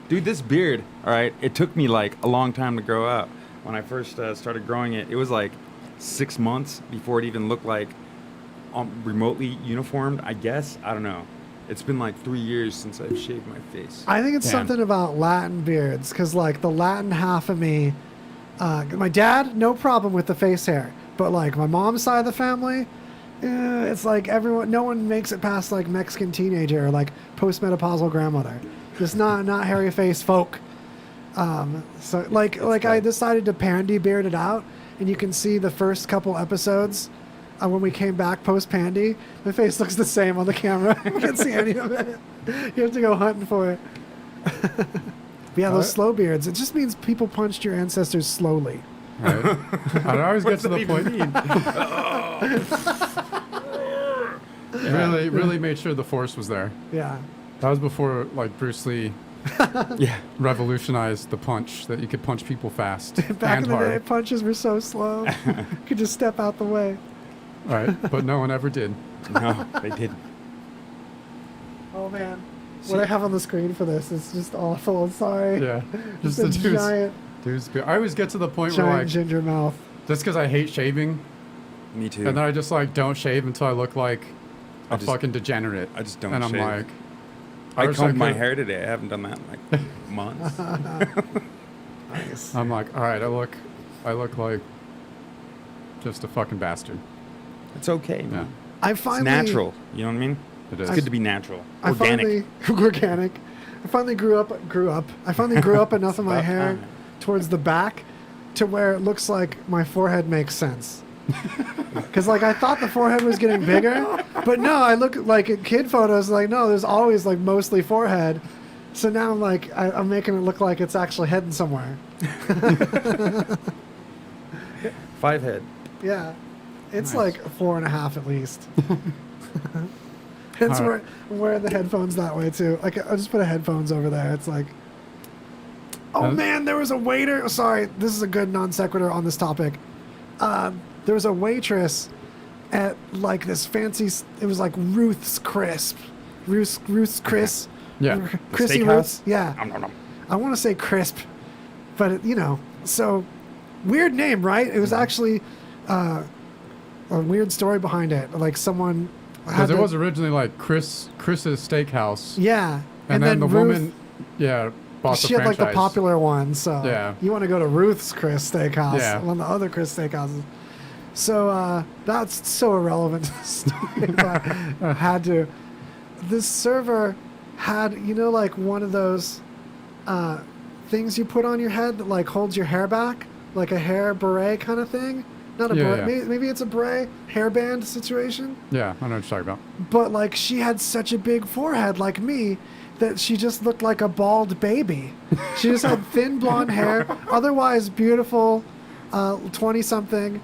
Dude, this beard, all right, it took me like a long time to grow out. When I first started growing it, it was like 6 months before it even looked like remotely uniformed, I guess. I don't know. It's been like 3 years since I've shaved my face. I think it's something about Latin beards, because like the Latin half of me, my dad, no problem with the face hair, but like my mom's side of the family, it's like no one makes it past like Mexican teenager or like postmenopausal grandmother. Just not hairy face folk. So like I decided to pandy beard it out, and you can see the first couple episodes when we came back post pandy, my face looks the same on the camera. You can't see any of it. You have to go hunting for it. But yeah, those slow beards. It just means people punched your ancestors slowly. Right. I always get to the point. Really made sure the force was there. Yeah. That was before like Bruce Lee revolutionized the punch, that you could punch people fast Back and in the hard. day, punches were so slow. You could just step out the way. Right, but no one ever did. No, they didn't. Oh man, what I have on the screen for this is just awful. I'm sorry. Yeah, just the a dude's giant beard. I always get to the point where giant like ginger mouth. just because I hate shaving, Me too. And then I just like don't shave until I look like a fucking degenerate. I just don't And shave. I'm like, I wish combed my could- hair today. I haven't done that in like months. Nice. I'm like, all right, I look like just a fucking bastard. It's okay, man. Yeah. I finally It's natural. You know what I mean? It is. It's good to be natural. I Organic. finally grew up. I finally grew up enough of my About hair time. towards the back to where it looks like my forehead makes sense. Because like I thought the forehead was getting bigger, but no, I look like in kid photos. Like no, there's always like mostly forehead. So now I'm like I'm making it look like it's actually heading somewhere. 5 head. Yeah, it's Nice. like 4.5 at least. It's All where right. I'm wearing the headphones that way too. Like I'll just put a headphones over there. It's like, oh man, there was a waiter. Sorry, this is a good non sequitur on this topic. There was a waitress at like this fancy. It was like Ruth's Crisp. Ruth's Chris. Yeah. Chrissy steakhouse? Ruth's. Yeah. Nom, nom, nom. I want to say crisp, but you know, so weird name, right? It was actually a weird story behind it. Like someone Because had it to- was originally like Chris's Steakhouse. yeah, And then the Ruth, woman, bought the she had like franchise. the popular one. So Yeah. you want to go to Ruth's Chris Steakhouse, Yeah. one of the other Chris Steakhouses. So that's so irrelevant to the story, but I had to. This server had, you know, like one of those things you put on your head that like holds your hair back, like a hair beret kind of thing. Not a Yeah, beret. yeah. Maybe it's a beret hairband situation. Yeah, I know what you're talking about. But like she had such a big forehead like me that she just looked like a bald baby. She just had thin blonde hair, otherwise beautiful, 20-something,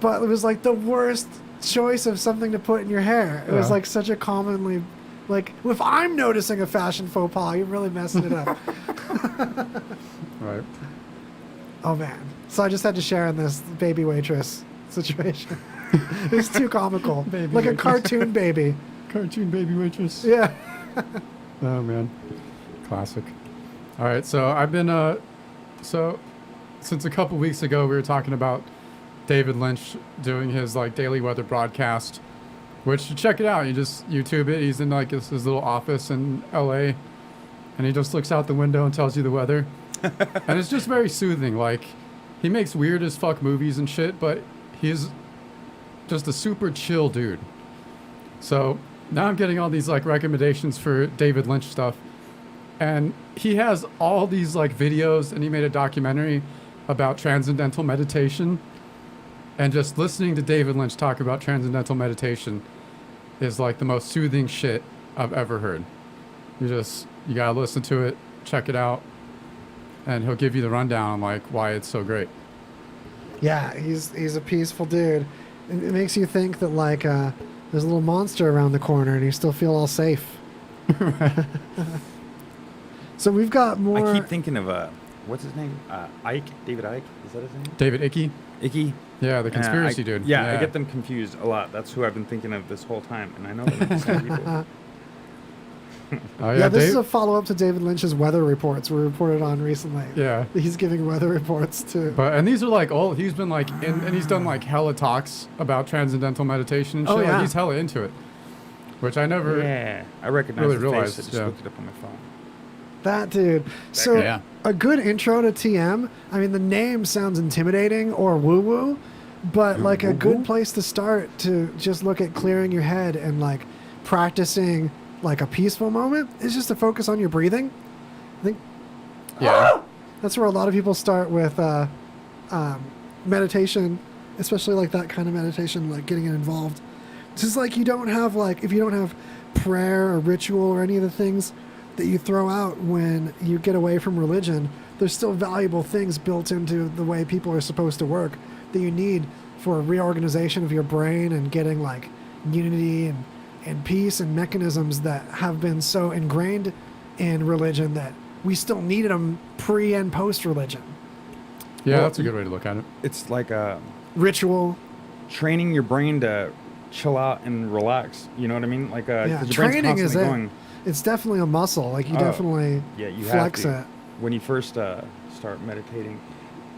but it was like the worst choice of something to put in your hair. It was Yeah. like such a commonly, like if I'm noticing a fashion faux pas, you're really messing it up. Right. Oh man. So I just had to share in this baby waitress situation. It was too comical. Baby like a waitress. cartoon baby. Cartoon baby waitress. Yeah. Oh man, classic. All right, so I've been so since a couple weeks ago we were talking about David Lynch doing his like daily weather broadcast, which you check it out. You just YouTube it. He's in like his little office in L.A. and he just looks out the window and tells you the weather, and it's just very soothing. Like he makes weird as fuck movies and shit, but he's just a super chill dude. So now I'm getting all these like recommendations for David Lynch stuff. And he has all these like videos, and he made a documentary about transcendental meditation. And just listening to David Lynch talk about transcendental meditation is like the most soothing shit I've ever heard. You gotta listen to it, check it out, and he'll give you the rundown on like why it's so great. Yeah, he's a peaceful dude. It makes you think that like there's a little monster around the corner, and you still feel all safe. So we've got more. I keep thinking of what's his name? Ike? David Ike? Is that his name? David Icky? Icky? Yeah, the conspiracy dude. Yeah, I get them confused a lot. That's who I've been thinking of this whole time, and I know they're not the same people. Oh, yeah, this is Dave- a follow-up to David Lynch's weather reports we reported on recently. Yeah. He's giving weather reports too. And these are like old. He's been like and he's done like hella talks about transcendental meditation and shit. Oh, Like, yeah. he's hella into it, which I never. Yeah, I recognize really the realized. face. I just Yeah. looked it up on my phone. That dude. So Yeah. a good intro to TM. I mean, the name sounds intimidating or woo-woo, but like a good place to start to just look at clearing your head and like practicing like a peaceful moment is just to focus on your breathing. I think that's where a lot of people start with meditation, especially like that kind of meditation, like getting it involved. It's just like you don't have like, if you don't have prayer or ritual or any of the things that you throw out when you get away from religion, there's still valuable things built into the way people are supposed to work that you need for a reorganization of your brain and getting like unity and peace and mechanisms that have been so ingrained in religion that we still needed them pre and post religion. Yeah, Well, that's a good way to look at it. It's like a ritual, training your brain to chill out and relax. You know what I mean? Like Yeah, 'cause your brain's training is constantly it. going. It's definitely a muscle. Like you definitely Yeah, you flex have to. it. When you first start meditating,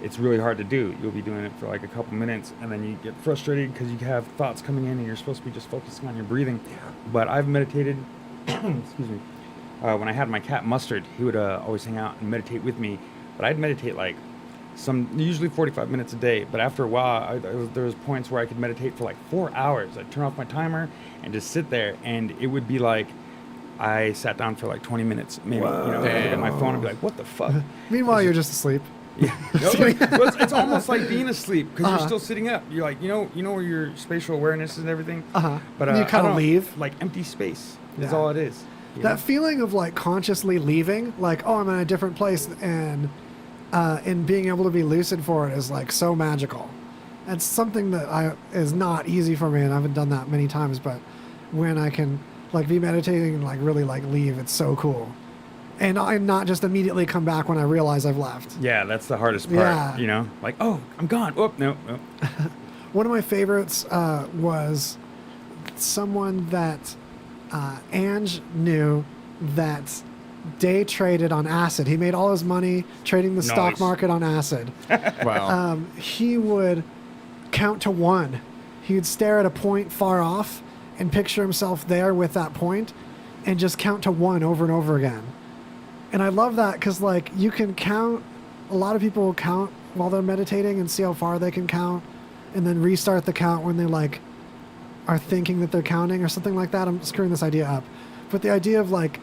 it's really hard to do. You'll be doing it for like a couple minutes, and then you get frustrated because you have thoughts coming in, and you're supposed to be just focusing on your breathing. But I've meditated, excuse me, when I had my cat Mustard, he would always hang out and meditate with me. But I'd meditate like usually 45 minutes a day. But after a while, there was points where I could meditate for like 4 hours. I'd turn off my timer and just sit there, and it would be like I sat down for like 20 minutes, maybe. Whoa. You know, I'd look at my phone and be like, "What the fuck?" Meanwhile, you're just asleep. Yeah, no, it's almost like being asleep because you're still sitting up. You're like, you know where your spatial awareness is and everything. But And you kind of leave. Like empty space is Yeah. all it is. That feeling of like consciously leaving, like, oh, I'm in a different place, and being able to be lucid for it is like so magical. It's something that is not easy for me, and I haven't done that many times. But when I can like be meditating and like really like leave, it's so cool. And I not just immediately come back when I realize I've left. Yeah, that's the hardest part. Yeah. You know, like, oh, I'm gone. Oh, no. One of my favorites was someone that Ange knew that day traded on acid. He made all his money trading the stock market on acid. Wow. He would count to 1. He would stare at a point far off and picture himself there with that point and just count to 1 over and over again. And I love that because, like, you can count. A lot of people will count while they're meditating and see how far they can count, and then restart the count when they like are thinking that they're counting or something like that. I'm screwing this idea up, but the idea of like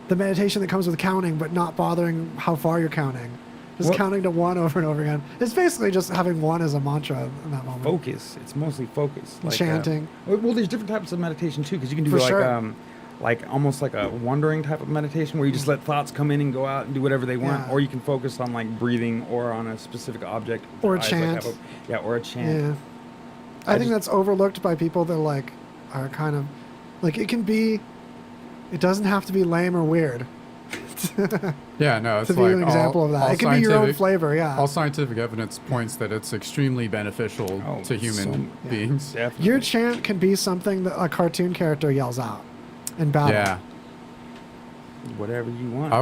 the meditation that comes with counting, but not bothering how far you're counting, just counting to 1 over and over again. It's basically just having 1 as a mantra in that moment. Focus. It's mostly focus. Like, chanting. Well, there's different types of meditation too, because you can do For like sure. Like almost like a wandering type of meditation where you just let thoughts come in and go out and do whatever they want, Yeah. or you can focus on like breathing or on a specific object. Or a Eyes, chant. Or a chant. Yeah. I think that's overlooked by people that like are kind of like it doesn't have to be lame or weird. Yeah, no, it's to be like an example of that. It can be your own flavor, yeah. All scientific evidence points that it's extremely beneficial to human beings. Your chant can be something that a cartoon character yells out in battle. Yeah. Whatever you want. I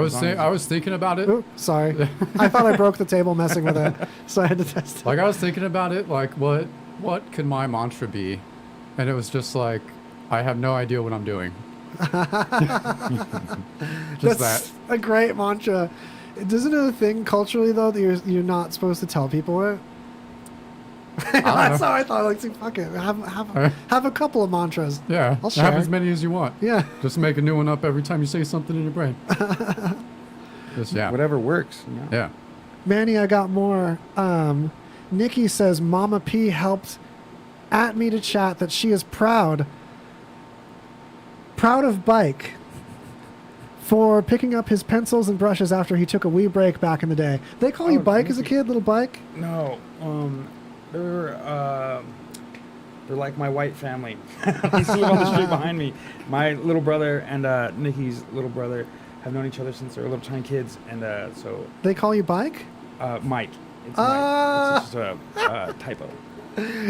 was thinking about it. Ooh, sorry. I thought I broke the table messing with it, so I had to test it. Like I was thinking about it, like what could my mantra be? And it was just like, I have no idea what I'm doing. Just That's a great mantra. Isn't it a thing culturally though that you're not supposed to tell people it? That's how I thought. Like, fuck it, have a couple of mantras. Yeah, I'll share. have as many as you want. Yeah, just make a new one up every time you say something in your brain. Just, yeah, whatever works. Yeah. Manny, I got more. Nikki says Mama P helped at me to chat that she is proud of Bike for picking up his pencils and brushes after he took a wee break back in the day. They call you Bike as a kid, little Bike? No, they're like my white family. They used to live on the street behind me. My little brother and Nikki's little brother have known each other since they were little tiny kids, and so they call you Bike? Mike. It's Mike. It's just a typo.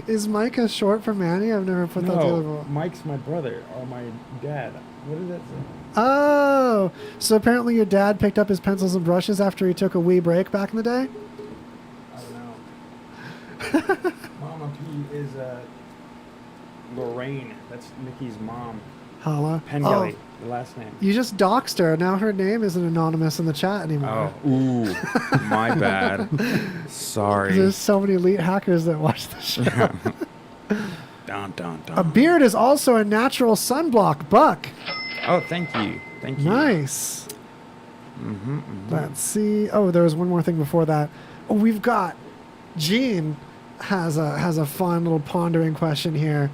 Is Mike a short for Manny? I've never put that together before. Mike's my brother or my dad. What does that say? Oh, so apparently your dad picked up his pencils and brushes after he took a wee break back in the day? I don't know. Mama P is Lorraine. That's Nikki's mom. Holla. Pengelly, the last name. You just doxed her. Now her name isn't anonymous in the chat anymore. Oh, ooh, my bad. Sorry. There's so many elite hackers that watch the show. Dun, dun, dun. A beard is also a natural sunblock, Buck. Oh, thank you. Thank you. Nice. Let's see. Oh, there was one more thing before that. Oh, we've got Gene has a fun little pondering question here.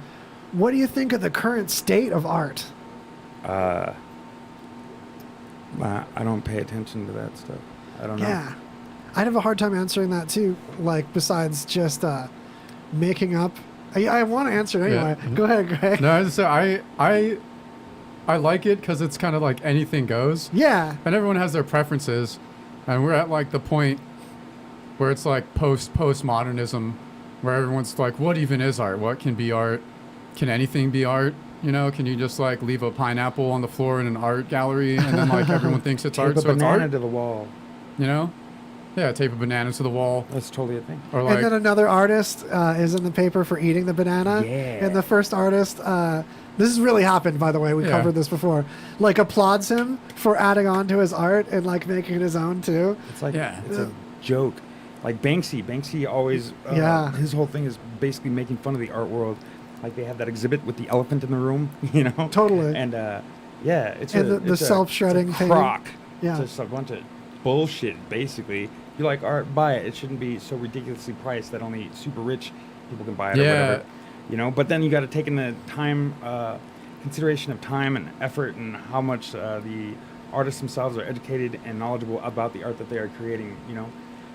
What do you think of the current state of art? I don't pay attention to that stuff. I don't know. Yeah. I'd have a hard time answering that too. Like, besides just making up. I want to answer it anyway. Yeah. Go ahead, Greg. No, so I like it because it's kind of like anything goes. Yeah. And everyone has their preferences, and we're at like the point where it's like postmodernism, where everyone's like, what even is art? What can be art? Can anything be art? You know, can you just like leave a pineapple on the floor in an art gallery and then like everyone thinks it's art? Tape a So it's banana art to the wall. You know, Yeah, tape a banana to the wall. That's totally a thing. Or like, And then another artist is in the paper for eating the banana. Yeah. And the first artist, this has really happened, by the way. We Yeah. covered this before. Like applauds him for adding on to his art and like making it his own too. It's like Yeah. it's a joke. Like Banksy always Yeah. his whole thing is basically making fun of the art world. Like they have that exhibit with the elephant in the room, you know. Totally. And yeah, it's And a, the it's a- self-shredding it's a painting. crock. Yeah. It's just a bunch of bullshit basically. If you like art, buy it. It shouldn't be so ridiculously priced that only super rich people can buy it or Yeah. whatever. You know, but then you got to take in the time consideration of time and effort and how much the artists themselves are educated and knowledgeable about the art that they are creating, you know.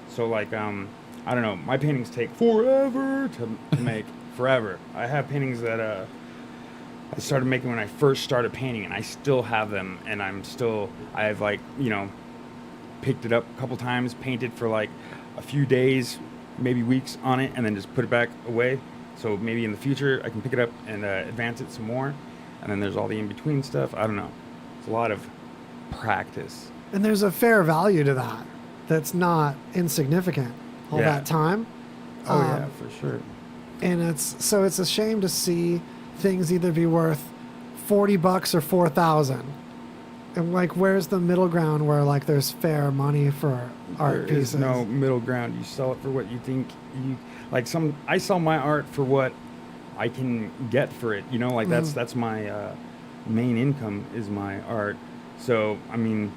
So like I don't know, my paintings take forever to make. Forever. I have paintings that I started making when I first started painting, and I still have them, and I've like, you know, picked it up a couple times, painted for like a few days, maybe weeks on it, and then just put it back away. So maybe in the future I can pick it up and advance it some more. And then there's all the in-between stuff. I don't know. It's a lot of practice. And there's a fair value to that. That's not insignificant. All Yeah. that time. Oh yeah, for sure. And it's a shame to see things either be worth $40 or $4,000. And like, where's the middle ground where like there's fair money for art There pieces? is no middle ground. You sell it for what you think you like. I sell my art for what I can get for it. You know, like that's my main income is my art. So I mean,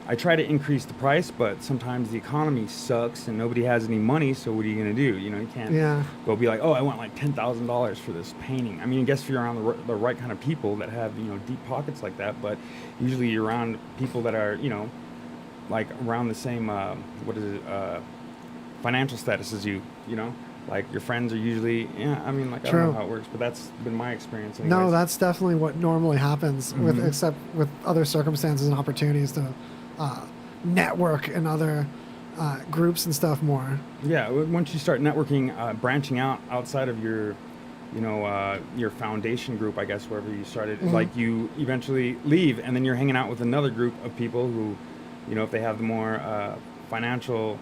I try to increase the price, but sometimes the economy sucks and nobody has any money. So what are you gonna do? You know, you can't go be like, oh, I want like $10,000 for this painting. I mean, I guess if you're around the right kind of people that have, you know, deep pockets like that, but usually you're around people that are, you know, like around the same financial status as you. You know, like your friends are usually, I mean, like I don't know how it works, but that's been my experience. Anyways. No, that's definitely what normally happens with, except with other circumstances and opportunities to network and other groups and stuff more. Yeah, once you start networking, branching out outside of your, you know, your foundation group, I guess, wherever you started, like you eventually leave, and then you're hanging out with another group of people who, you know, if they have the more financial,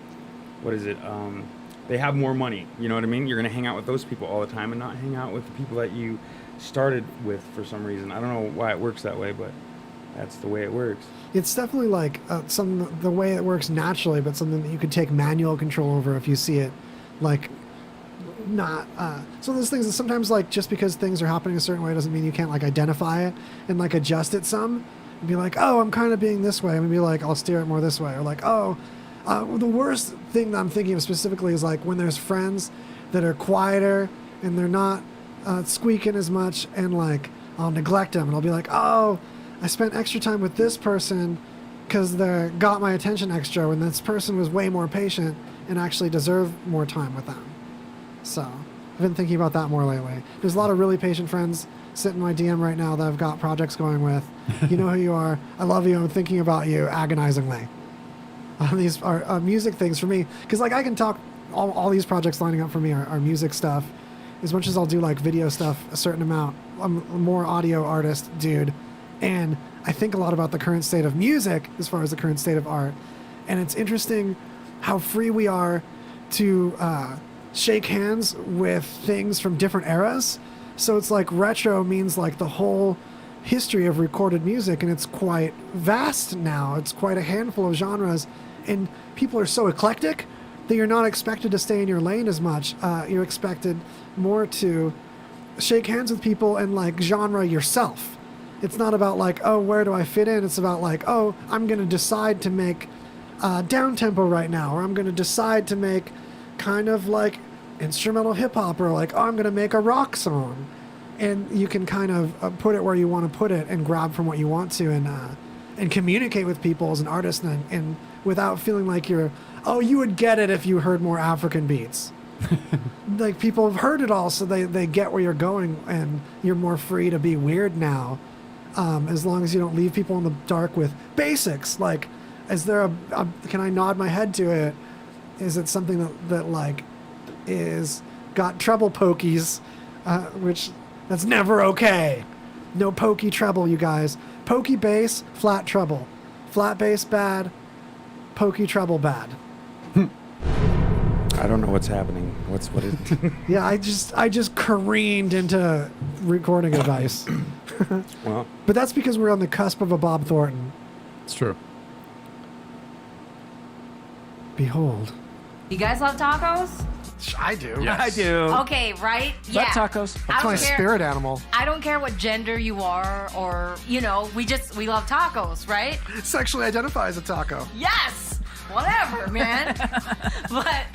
they have more money. You know what I mean? You're gonna hang out with those people all the time and not hang out with the people that you started with for some reason. I don't know why it works that way, but that's the way it works. It's definitely like the way it works naturally, but something that you could take manual control over if you see it, like not. So those things that sometimes like just because things are happening a certain way doesn't mean you can't like identify it and like adjust it some, and be like, oh, I'm kind of being this way, and maybe like I'll steer it more this way, or like, oh, the worst thing that I'm thinking of specifically is like when there's friends that are quieter and they're not squeaking as much, and like I'll neglect them and I'll be like, oh, I spent extra time with this person because they got my attention extra when this person was way more patient and actually deserved more time with them. So I've been thinking about that more lately. There's a lot of really patient friends sitting in my DM right now that I've got projects going with. You know who you are. I love you. I'm thinking about you agonizingly. These are music things for me. Because like I can talk, all these projects lining up for me are music stuff. As much as I'll do like video stuff, a certain amount. I'm a more audio artist dude. And I think a lot about the current state of music as far as the current state of art. And it's interesting how free we are to shake hands with things from different eras. So it's like retro means like the whole history of recorded music, and it's quite vast now. It's quite a handful of genres, and people are so eclectic that you're not expected to stay in your lane as much. You're expected more to shake hands with people and like genre yourself. It's not about like, oh, where do I fit in? It's about like, oh, I'm going to decide to make down tempo right now, or I'm going to decide to make kind of like instrumental hip hop, or like, oh, I'm going to make a rock song. And you can kind of put it where you want to put it and grab from what you want to, and communicate with people as an artist, and without feeling like you're, oh, you would get it if you heard more African beats. Like people have heard it all, so they get where you're going, and you're more free to be weird now. As long as you don't leave people in the dark with basics, like, is there can I nod my head to it? Is it something that like is got treble pokies, which that's never okay. No pokey treble, you guys. Pokey bass, flat treble. Flat bass bad, pokey treble bad. I don't know what's happening. What is? Yeah, I just careened into recording advice. Well, but that's because we're on the cusp of a Bob Thornton. It's true. Behold. You guys love tacos? I do. Yes. I do. Okay, right? Love tacos. That's my spirit animal. I don't care what gender you are, or we love tacos, right? Sexually identify as a taco. Yes! Whatever, man. But,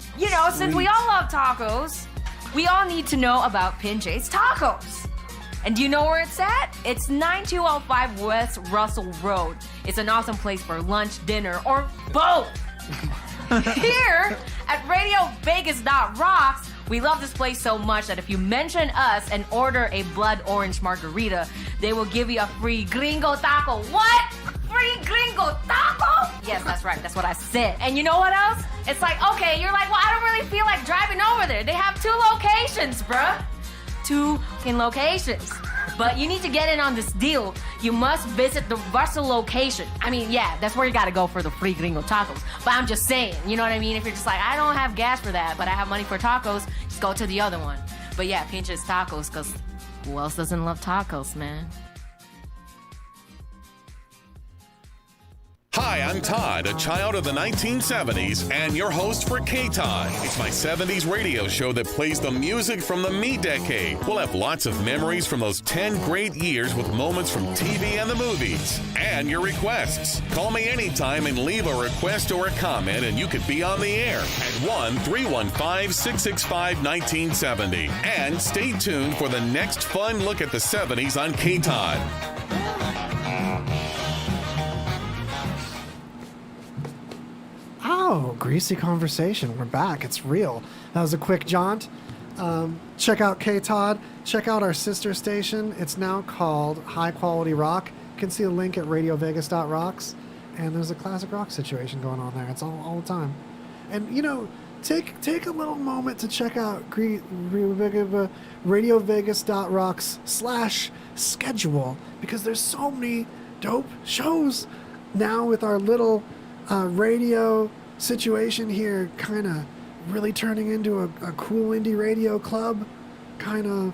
since we all love tacos, we all need to know about Pinche's Tacos. And do you know where it's at? It's 9205 West Russell Road. It's an awesome place for lunch, dinner, or both. Here at RadioVegas.rocks, we love this place so much that if you mention us and order a blood orange margarita, they will give you a free gringo taco. What? Free gringo taco? Yes, that's right. That's what I said. And you know what else? It's like, okay, you're like, well, I don't really feel like driving over there. They have 2 locations, bruh. 2 fucking locations. But you need to get in on this deal. You must visit the Russell location. I mean, yeah, that's where you gotta go for the free gringo tacos. But I'm just saying, you know what I mean? If you're just like, I don't have gas for that, but I have money for tacos, just go to the other one. But yeah, Pinche's Tacos, because who else doesn't love tacos, man? Hi, I'm Todd, a child of the 1970s, and your host for K-Todd. It's my 70s radio show that plays the music from the me decade. We'll have lots of memories from those 10 great years with moments from TV and the movies. And your requests. Call me anytime and leave a request or a comment, and you could be on the air at 1-315-665-1970. And stay tuned for the next fun look at the 70s on K-Todd. Oh, greasy conversation. We're back. It's real. That was a quick jaunt. Check out K-Todd. Check out our sister station. It's now called High Quality Rock. You can see a link at radiovegas.rocks. And there's a classic rock situation going on there. It's all the time. And, take a little moment to check out radiovegas.rocks/schedule, because there's so many dope shows now with our little radio situation here, kind of really turning into a cool indie radio club, kind of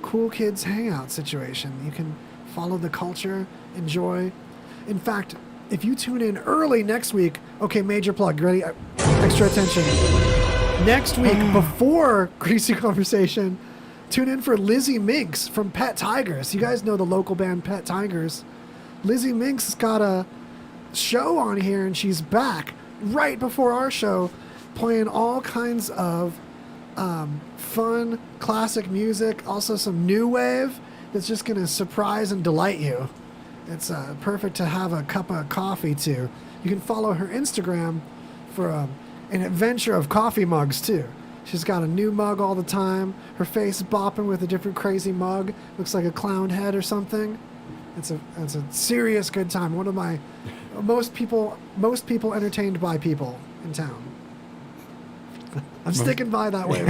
cool kids hangout situation. You can follow the culture, enjoy. In fact, if you tune in early next week, okay, major plug, ready? Extra attention. Next week, before Greasy Conversation, tune in for Lizzie Minx from Pet Tigers. You guys know the local band Pet Tigers. Lizzie Minx has got a show on here, and she's back right before our show, playing all kinds of fun classic music, also some new wave that's just going to surprise and delight you. It's perfect to have a cup of coffee to. You can follow her Instagram for an adventure of coffee mugs too. She's got a new mug all the time, her face bopping with a different crazy mug, looks like a clown head or something. It's a serious good time. One of my most people entertained by people in town. I'm sticking by that way.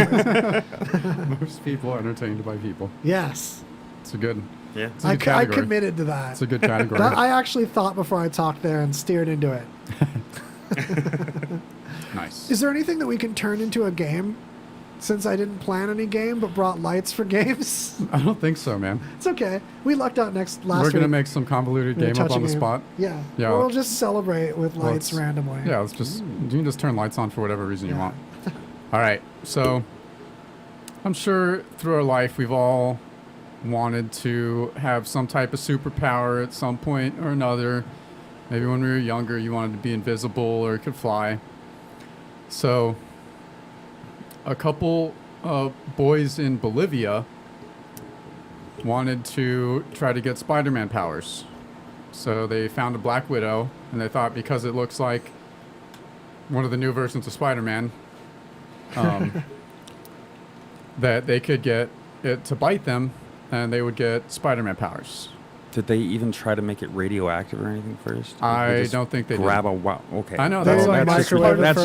Most people entertained by people. Yes. It's a good. Yeah. It's a good I category. committed to that. It's a good category. I actually thought before I talked there and steered into it. Nice. Is there anything that we can turn into a game? Since I didn't plan any game but brought lights for games? I don't think so, man. It's okay. We lucked out last week. We're going to make some convoluted game up on the spot. Yeah. Yeah. We'll just celebrate with lights randomly. Yeah, let's just, you can just turn lights on for whatever reason you want. All right. So I'm sure through our life we've all wanted to have some type of superpower at some point or another. Maybe when we were younger you wanted to be invisible or could fly. So a couple of boys in Bolivia wanted to try to get Spiderman powers. So they found a Black Widow, and they thought because it looks like one of the new versions of Spider-Man, that they could get it to bite them, and they would get Spider-Man powers. Did they even try to make it radioactive or anything first? I don't think they grab did. a wow. Okay. I know. That's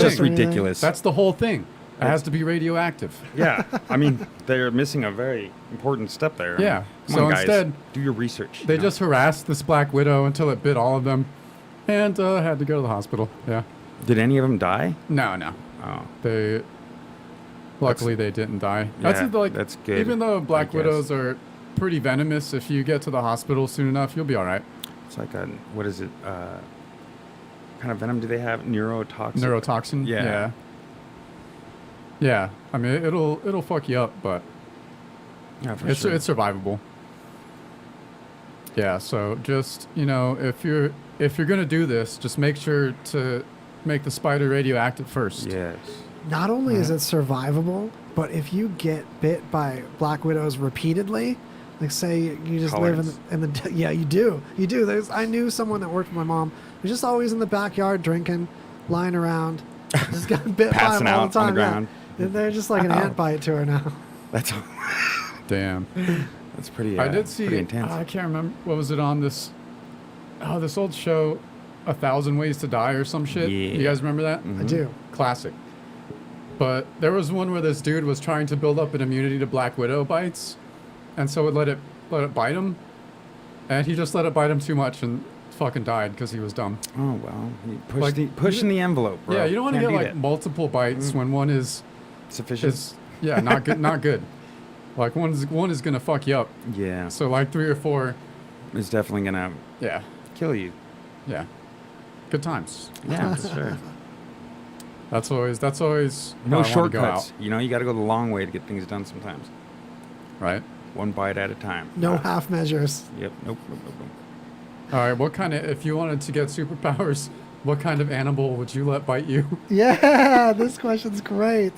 just ridiculous. That's the whole thing. It has to be radioactive. Yeah, I mean, they're missing a very important step there. Yeah. Come So on, guys, instead, do your research. They just harassed this Black Widow until it bit all of them, and had to go to the hospital. Yeah. Did any of them die? No. Oh. Luckily, they didn't die. Yeah, That's that's good. Even though Black I guess. Widows are pretty venomous, if you get to the hospital soon enough, you'll be all right. It's like a, what is it? Kind of venom do they have? Neurotoxin? Yeah. Yeah. I mean, it'll fuck you up, but yeah, for it's sure. it's survivable. Yeah. So just if you're gonna do this, just make sure to make the spider radioactive first. Yes. Not only is it survivable, but if you get bit by Black Widows repeatedly, like say you just live in the yeah, you do. I knew someone that worked with my mom who's just always in the backyard drinking, lying around, just got bit by Passing them all out the time. on the ground. Yeah. They're just like an ant bite to her now. That's Damn. That's pretty. I did see. Pretty intense. I can't remember what was it on this. Oh, this old show, 1,000 Ways to Die or some shit. Yeah. You guys remember that? I do. Classic. But there was one where this dude was trying to build up an immunity to Black Widow bites, and so would let it bite him, and he just let it bite him too much and fucking died because he was dumb. Oh well, pushing the envelope, bro. Yeah, you don't want to Can't get beat like it. multiple bites when one is Sufficient. Yeah, not good. Not good. Like one is gonna fuck you up. Yeah. So like 3 or 4. It's definitely gonna. Yeah. Kill you. Yeah. Good times. Yeah, for sure. That's always No how I wanna go shortcuts. out. You got to go the long way to get things done sometimes. Right. One bite at a time. No half measures. Yep. Nope. All right. What kind of, if you wanted to get superpowers, what kind of animal would you let bite you? Yeah, this question's great.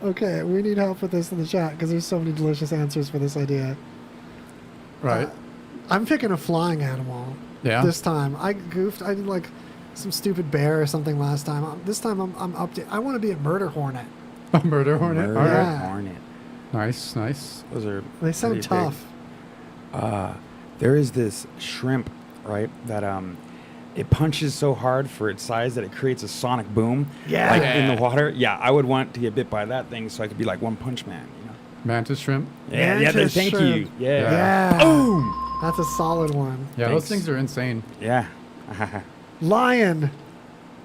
Okay, we need help with this in the chat because there's so many delicious answers for this idea. Right. I'm picking a flying animal. Yeah. This time I goofed. I did like some stupid bear or something last time. This time I'm up to. I want to be a murder hornet. A murder hornet. Murder All right. Yeah. hornet. Nice. Those are. They sound pretty big. tough. There is this shrimp, right? That it punches so hard for its size that it creates a sonic boom. Yeah. Like in the water. Yeah, I would want to get bit by that thing so I could be like One Punch Man. Mantis shrimp. Mantis Thank you. shrimp. Yeah. Yeah. Boom. That's a solid one. Yeah, Thanks. those things are insane. Yeah. Lion.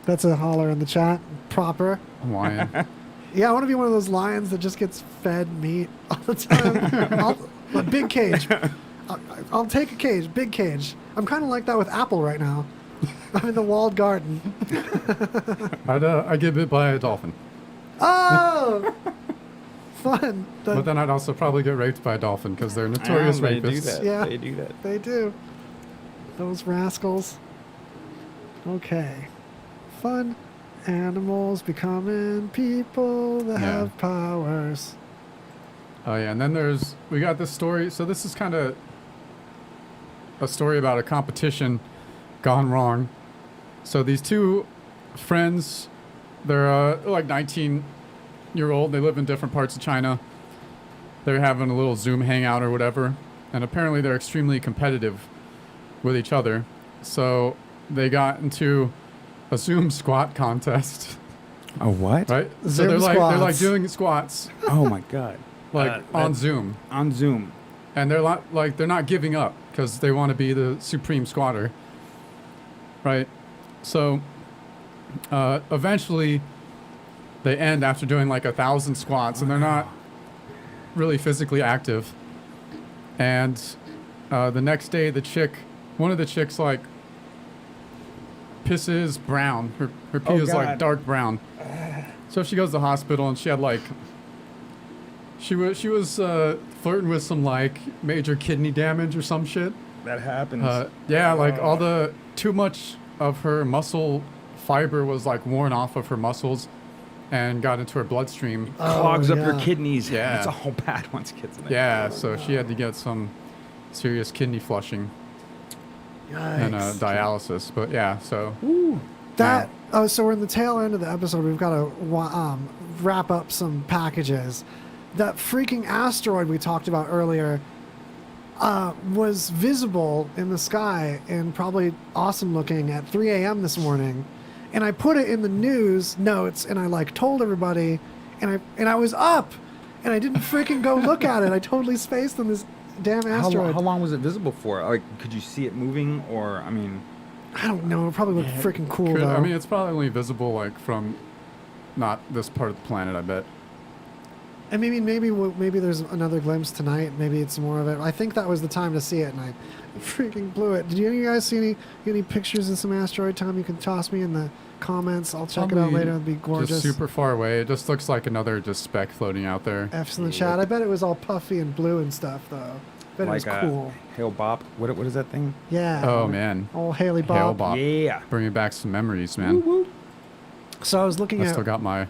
That's a holler in the chat. Proper. Lion. Yeah, I want to be one of those lions that just gets fed meat all the time. A big cage. I'll take a cage, big cage. I'm kind of like that with Apple right now. I'm in the walled garden. I'd get bit by a dolphin. Oh! Fun. But then I'd also probably get raped by a dolphin because they're notorious They do rapists. that. Yeah. They do that. They do. Those rascals. Okay. Fun animals becoming people that Yeah. have powers. Oh yeah, and then we got this story. So this is kind of a story about a competition gone wrong. So these two friends, they're like 19-year-old. They live in different parts of China. They're having a little Zoom hangout or whatever, and apparently they're extremely competitive with each other. So they got into a Zoom squat contest. A what? Right? So Zoom they're squats. like doing squats. Oh my God. Like on Zoom. On Zoom. And they're they're not giving up because they want to be the supreme squatter. Right? So eventually they end after doing like 1,000 squats and they're not really physically active. And the next day one of the chicks like pisses brown. Her pee is like God. dark brown. So she goes to the hospital and she had like she was flirting with some like major kidney damage or some shit. That happens. Yeah, like all the too much of her muscle fiber was like worn off of her muscles and got into her bloodstream. Clogs up yeah. your kidneys. Yeah. It's all bad once it gets in there. Yeah, so she had to get some serious kidney flushing and Yikes. dialysis. But yeah, so That so we're in the tail end of the episode. We've got to wrap up some packages. That freaking asteroid we talked about earlier was visible in the sky and probably awesome looking at 3 a.m. this morning. And I put it in the news notes and I like told everybody and I was up and I didn't freaking go look at it. I totally spaced on this damn asteroid. How long was it visible for? Like, could you see it moving or, I mean... I don't know. It probably look freaking cool though. I mean, it's probably only visible like from not this part of the planet, I bet. And maybe there's another glimpse tonight. Maybe it's more of it. I think that was the time to see it, and I freaking blew it. Did you guys see any pictures of some asteroid time? You can toss me in the comments. I'll check it out later. It'll be gorgeous. Just super far away. It just looks like another just speck floating out there. F's in the chat. I bet it was all puffy and blue and stuff, though. Bet like it was cool. Hale Bop. What is that thing? Yeah. Oh man. Old Haley Bob. Hale Bop. Yeah. Bringing back some memories, man. Woo-woo. So I was looking at. I still got my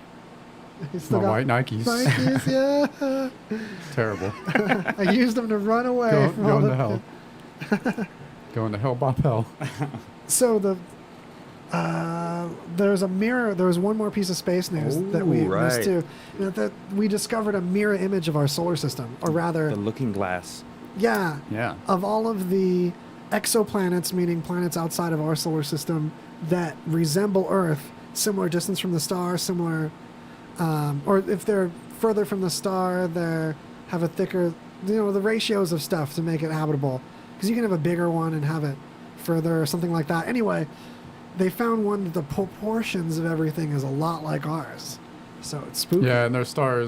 white Nikes. Nikes, yeah. Terrible. I used them to run away. Going to hell. Going to hell, Bop hell. So there's a mirror. There was one more piece of space news that we missed too. That we discovered a mirror image of our solar system, or rather, the Looking Glass. Yeah. Yeah. Of all of the exoplanets, meaning planets outside of our solar system that resemble Earth, similar distance from the star, similar, or if they're further from the star, they have a thicker, the ratios of stuff to make it habitable. Because you can have a bigger one and have it further or something like that. Anyway, they found one that the proportions of everything is a lot like ours. So it's spooky. Yeah, and the star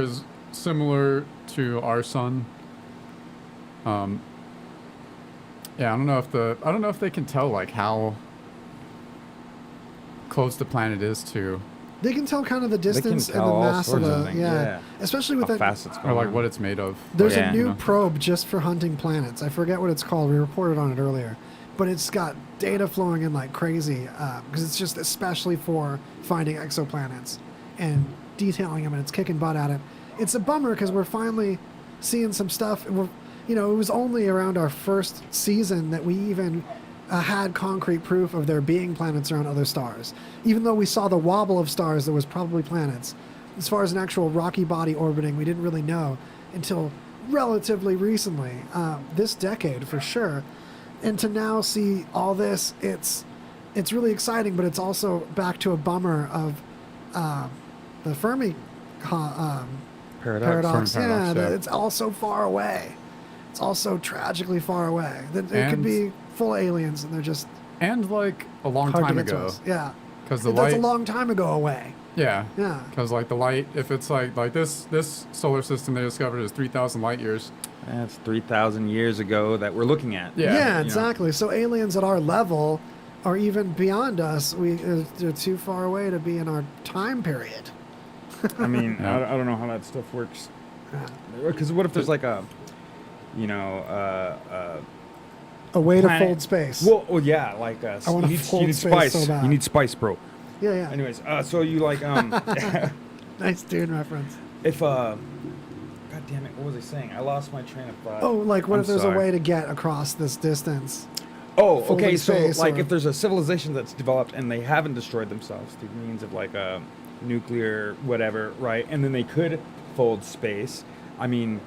is similar to our sun. Yeah, I don't know if they can tell like how close the planet is to. They can tell kind of the distance and the mass of the especially with how that. Fast it's or like what it's made of. There's a new probe just for hunting planets. I forget what it's called. We reported on it earlier, but it's got data flowing in like crazy because it's just especially for finding exoplanets and detailing them, and it's kicking butt at it. It's a bummer because we're finally seeing some stuff. It was only around our first season that we even had concrete proof of there being planets around other stars. Even though we saw the wobble of stars, there was probably planets. As far as an actual rocky body orbiting, we didn't really know until relatively recently, this decade for sure. And to now see all this, it's really exciting, but it's also back to a bummer of the Fermi paradox. It's all so far away. It's all so tragically far away. That it could be full of aliens, and they're just like a long hard time to get to ago. us. Yeah, because that's a long time ago away. Yeah. Yeah. Because like the light, if it's like this solar system they discovered is 3,000 light years. That's 3,000 years ago that we're looking at. Yeah, exactly. So aliens at our level, or even beyond us, they're too far away to be in our time period. I mean, I don't know how that stuff works. Because what if there's like a way to planet. fold space. Well, yeah, like I want to fold space spice. so bad. You need spice, bro. Yeah. Anyways, so you like nice Dune reference. If God damn it, what was I saying? I lost my train of thought. Oh, like what if there's a way to get across this distance? Oh, okay. So space, like if there's a civilization that's developed and they haven't destroyed themselves through means of like a nuclear whatever, right? And then they could fold space. I mean,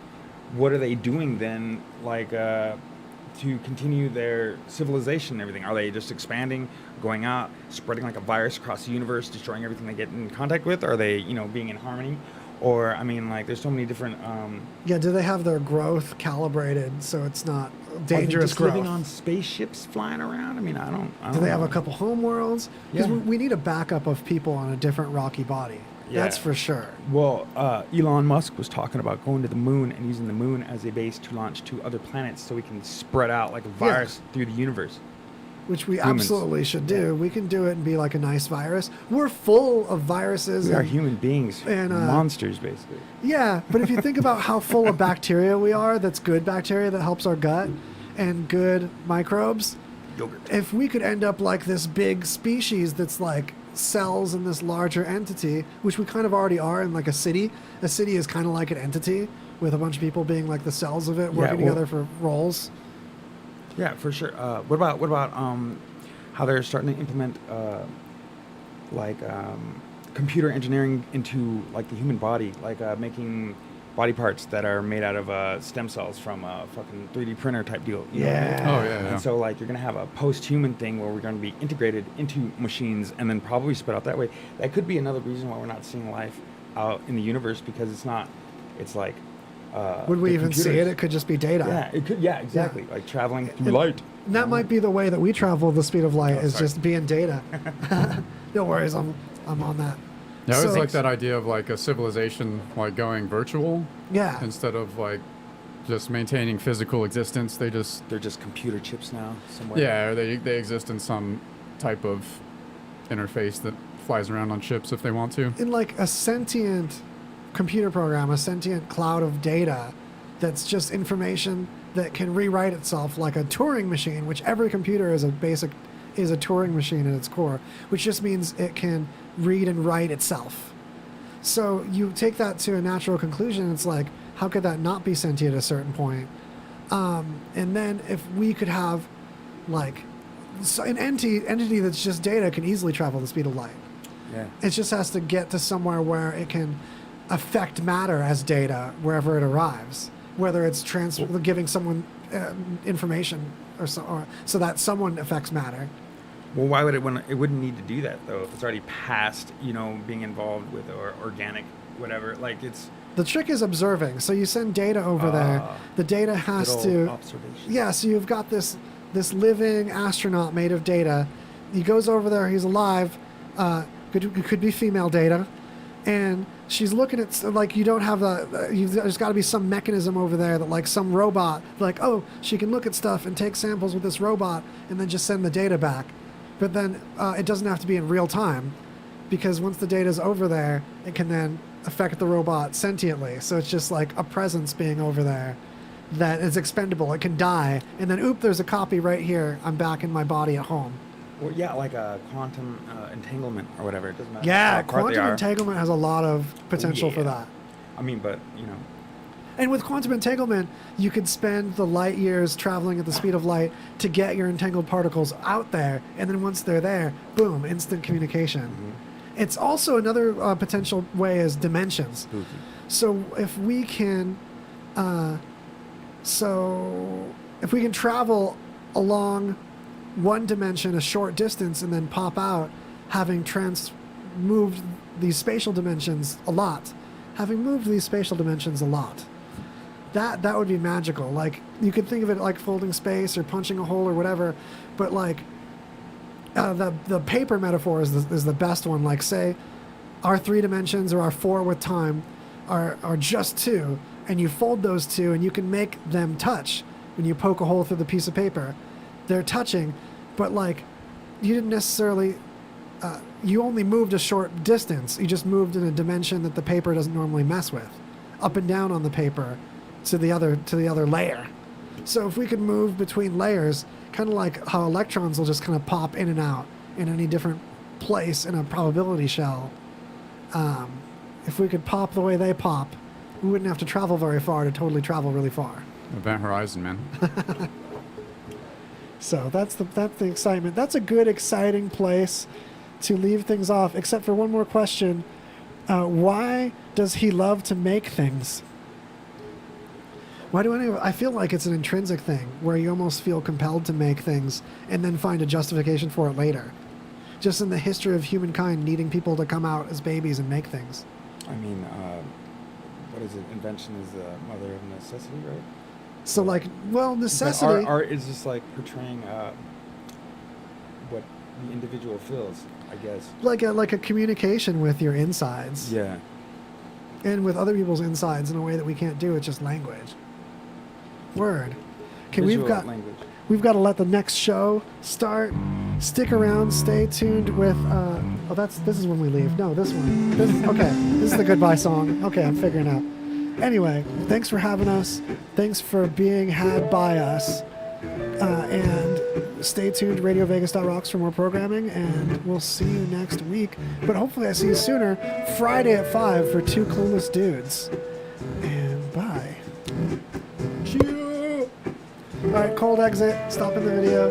what are they doing then? Like to continue their civilization and everything? Are they just expanding, going out, spreading like a virus across the universe, destroying everything they get in contact with? Are they, being in harmony? Or, I mean, like, there's so many different... Yeah, do they have their growth calibrated so it's not dangerous are they just growth? living on spaceships flying around? I mean, I don't Do they know. have a couple home worlds? Because Yeah. we need a backup of people on a different rocky body. Yeah. That's for sure. Well, Elon Musk was talking about going to the moon and using the moon as a base to launch to other planets so we can spread out like a virus through the universe. Which we Humans. absolutely should do. We can do it and be like a nice virus. We're full of viruses. We are human beings, and, monsters, basically. Yeah, but if you think about how full of bacteria we are, that's good bacteria that helps our gut, and good microbes. Yogurt. If we could end up like this big species that's like cells in this larger entity, which we kind of already are in like a city is kind of like an entity with a bunch of people being like the cells of it working together for roles. Yeah, for sure. What about how they're starting to implement computer engineering into like the human body, like making body parts that are made out of stem cells from a fucking 3D printer type deal. You know? Oh, yeah. And so like you're gonna have a post-human thing where we're gonna be integrated into machines and then probably spit out that way. That could be another reason why we're not seeing life out in the universe, because it's like Would we the even see computers. it? It could just be data. Yeah, it could. Yeah, exactly. Like traveling through And light. that might be the way that we travel the speed of light, is sorry. just being data. No worries, I'm on that. Yeah, I always So- like that idea of like a civilization like going virtual. Yeah. Instead of like just maintaining physical existence, they're just computer chips now somewhere. Yeah, or they exist in some type of interface that flies around on ships if they want to. In like a sentient computer program, a sentient cloud of data that's just information that can rewrite itself, like a Turing machine, which every computer is a Turing machine at its core, which just means it can read and write itself. So you take that to a natural conclusion, it's like, how could that not be sentient at a certain point? And then if we could have like an entity that's just data can easily travel the speed of light. Yeah. It just has to get to somewhere where it can affect matter as data wherever it arrives, whether it's giving someone information or so that someone affects matter. Well, why would it? It wouldn't need to do that though. If it's already past, being involved with organic, whatever. Like it's. The trick is observing. So you send data over there. The data has to. Observation. Yeah. So you've got this living astronaut made of data. He goes over there. He's alive. Could be female data, and she's looking at like you don't have there's got to be some mechanism over there that like some robot like she can look at stuff and take samples with this robot and then just send the data back, but then it doesn't have to be in real time, because once the data's over there it can then affect the robot sentiently. So it's just like a presence being over there that is expendable. It can die and then there's a copy right here. I'm back in my body at home. Well, yeah, like a quantum entanglement or whatever. It doesn't matter. Yeah, quantum entanglement has a lot of potential for that. I mean, but And with quantum entanglement, you could spend the light years traveling at the speed of light to get your entangled particles out there, and then once they're there, boom, instant communication. Mm-hmm. It's also another potential way is dimensions. Spooky. So if we can, travel along one dimension a short distance and then pop out, having moved these spatial dimensions a lot, that would be magical. Like you could think of it like folding space or punching a hole or whatever, but like the paper metaphor is the best one. Like say our 3 dimensions or our 4 with time are just 2, and you fold those 2 and you can make them touch when you poke a hole through the piece of paper. They're touching, but like you didn't necessarily you only moved a short distance. You just moved in a dimension that the paper doesn't normally mess with, up and down on the paper to the other layer. So if we could move between layers, kind of like how electrons will just kind of pop in and out in any different place in a probability shell, if we could pop the way they pop, we wouldn't have to travel very far to totally travel really far. Event Horizon, man. So that's the excitement. That's a good, exciting place to leave things off, except for one more question. Why does he love to make things? I feel like it's an intrinsic thing where you almost feel compelled to make things and then find a justification for it later. Just in the history of humankind needing people to come out as babies and make things. I mean, what is it? Invention is the mother of necessity, right? So necessity. Art is just like portraying what the individual feels, I guess. Like a communication with your insides. Yeah. And with other people's insides in a way that we can't do. It's just language. Word. Okay, we've got to let the next show start. Stick around. Stay tuned with. This is when we leave. No, this one. Okay, this is the goodbye song. Okay, I'm figuring out. Anyway, thanks for having us. Thanks for being had by us. And stay tuned to RadioVegas.rocks for more programming, and we'll see you next week. But hopefully I see you sooner, Friday at 5 for 2 Clueless Dudes. And bye. Chew. All right, cold exit. Stop in the video.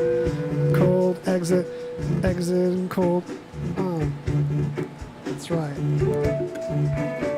Cold exit. Exit and cold. That's right.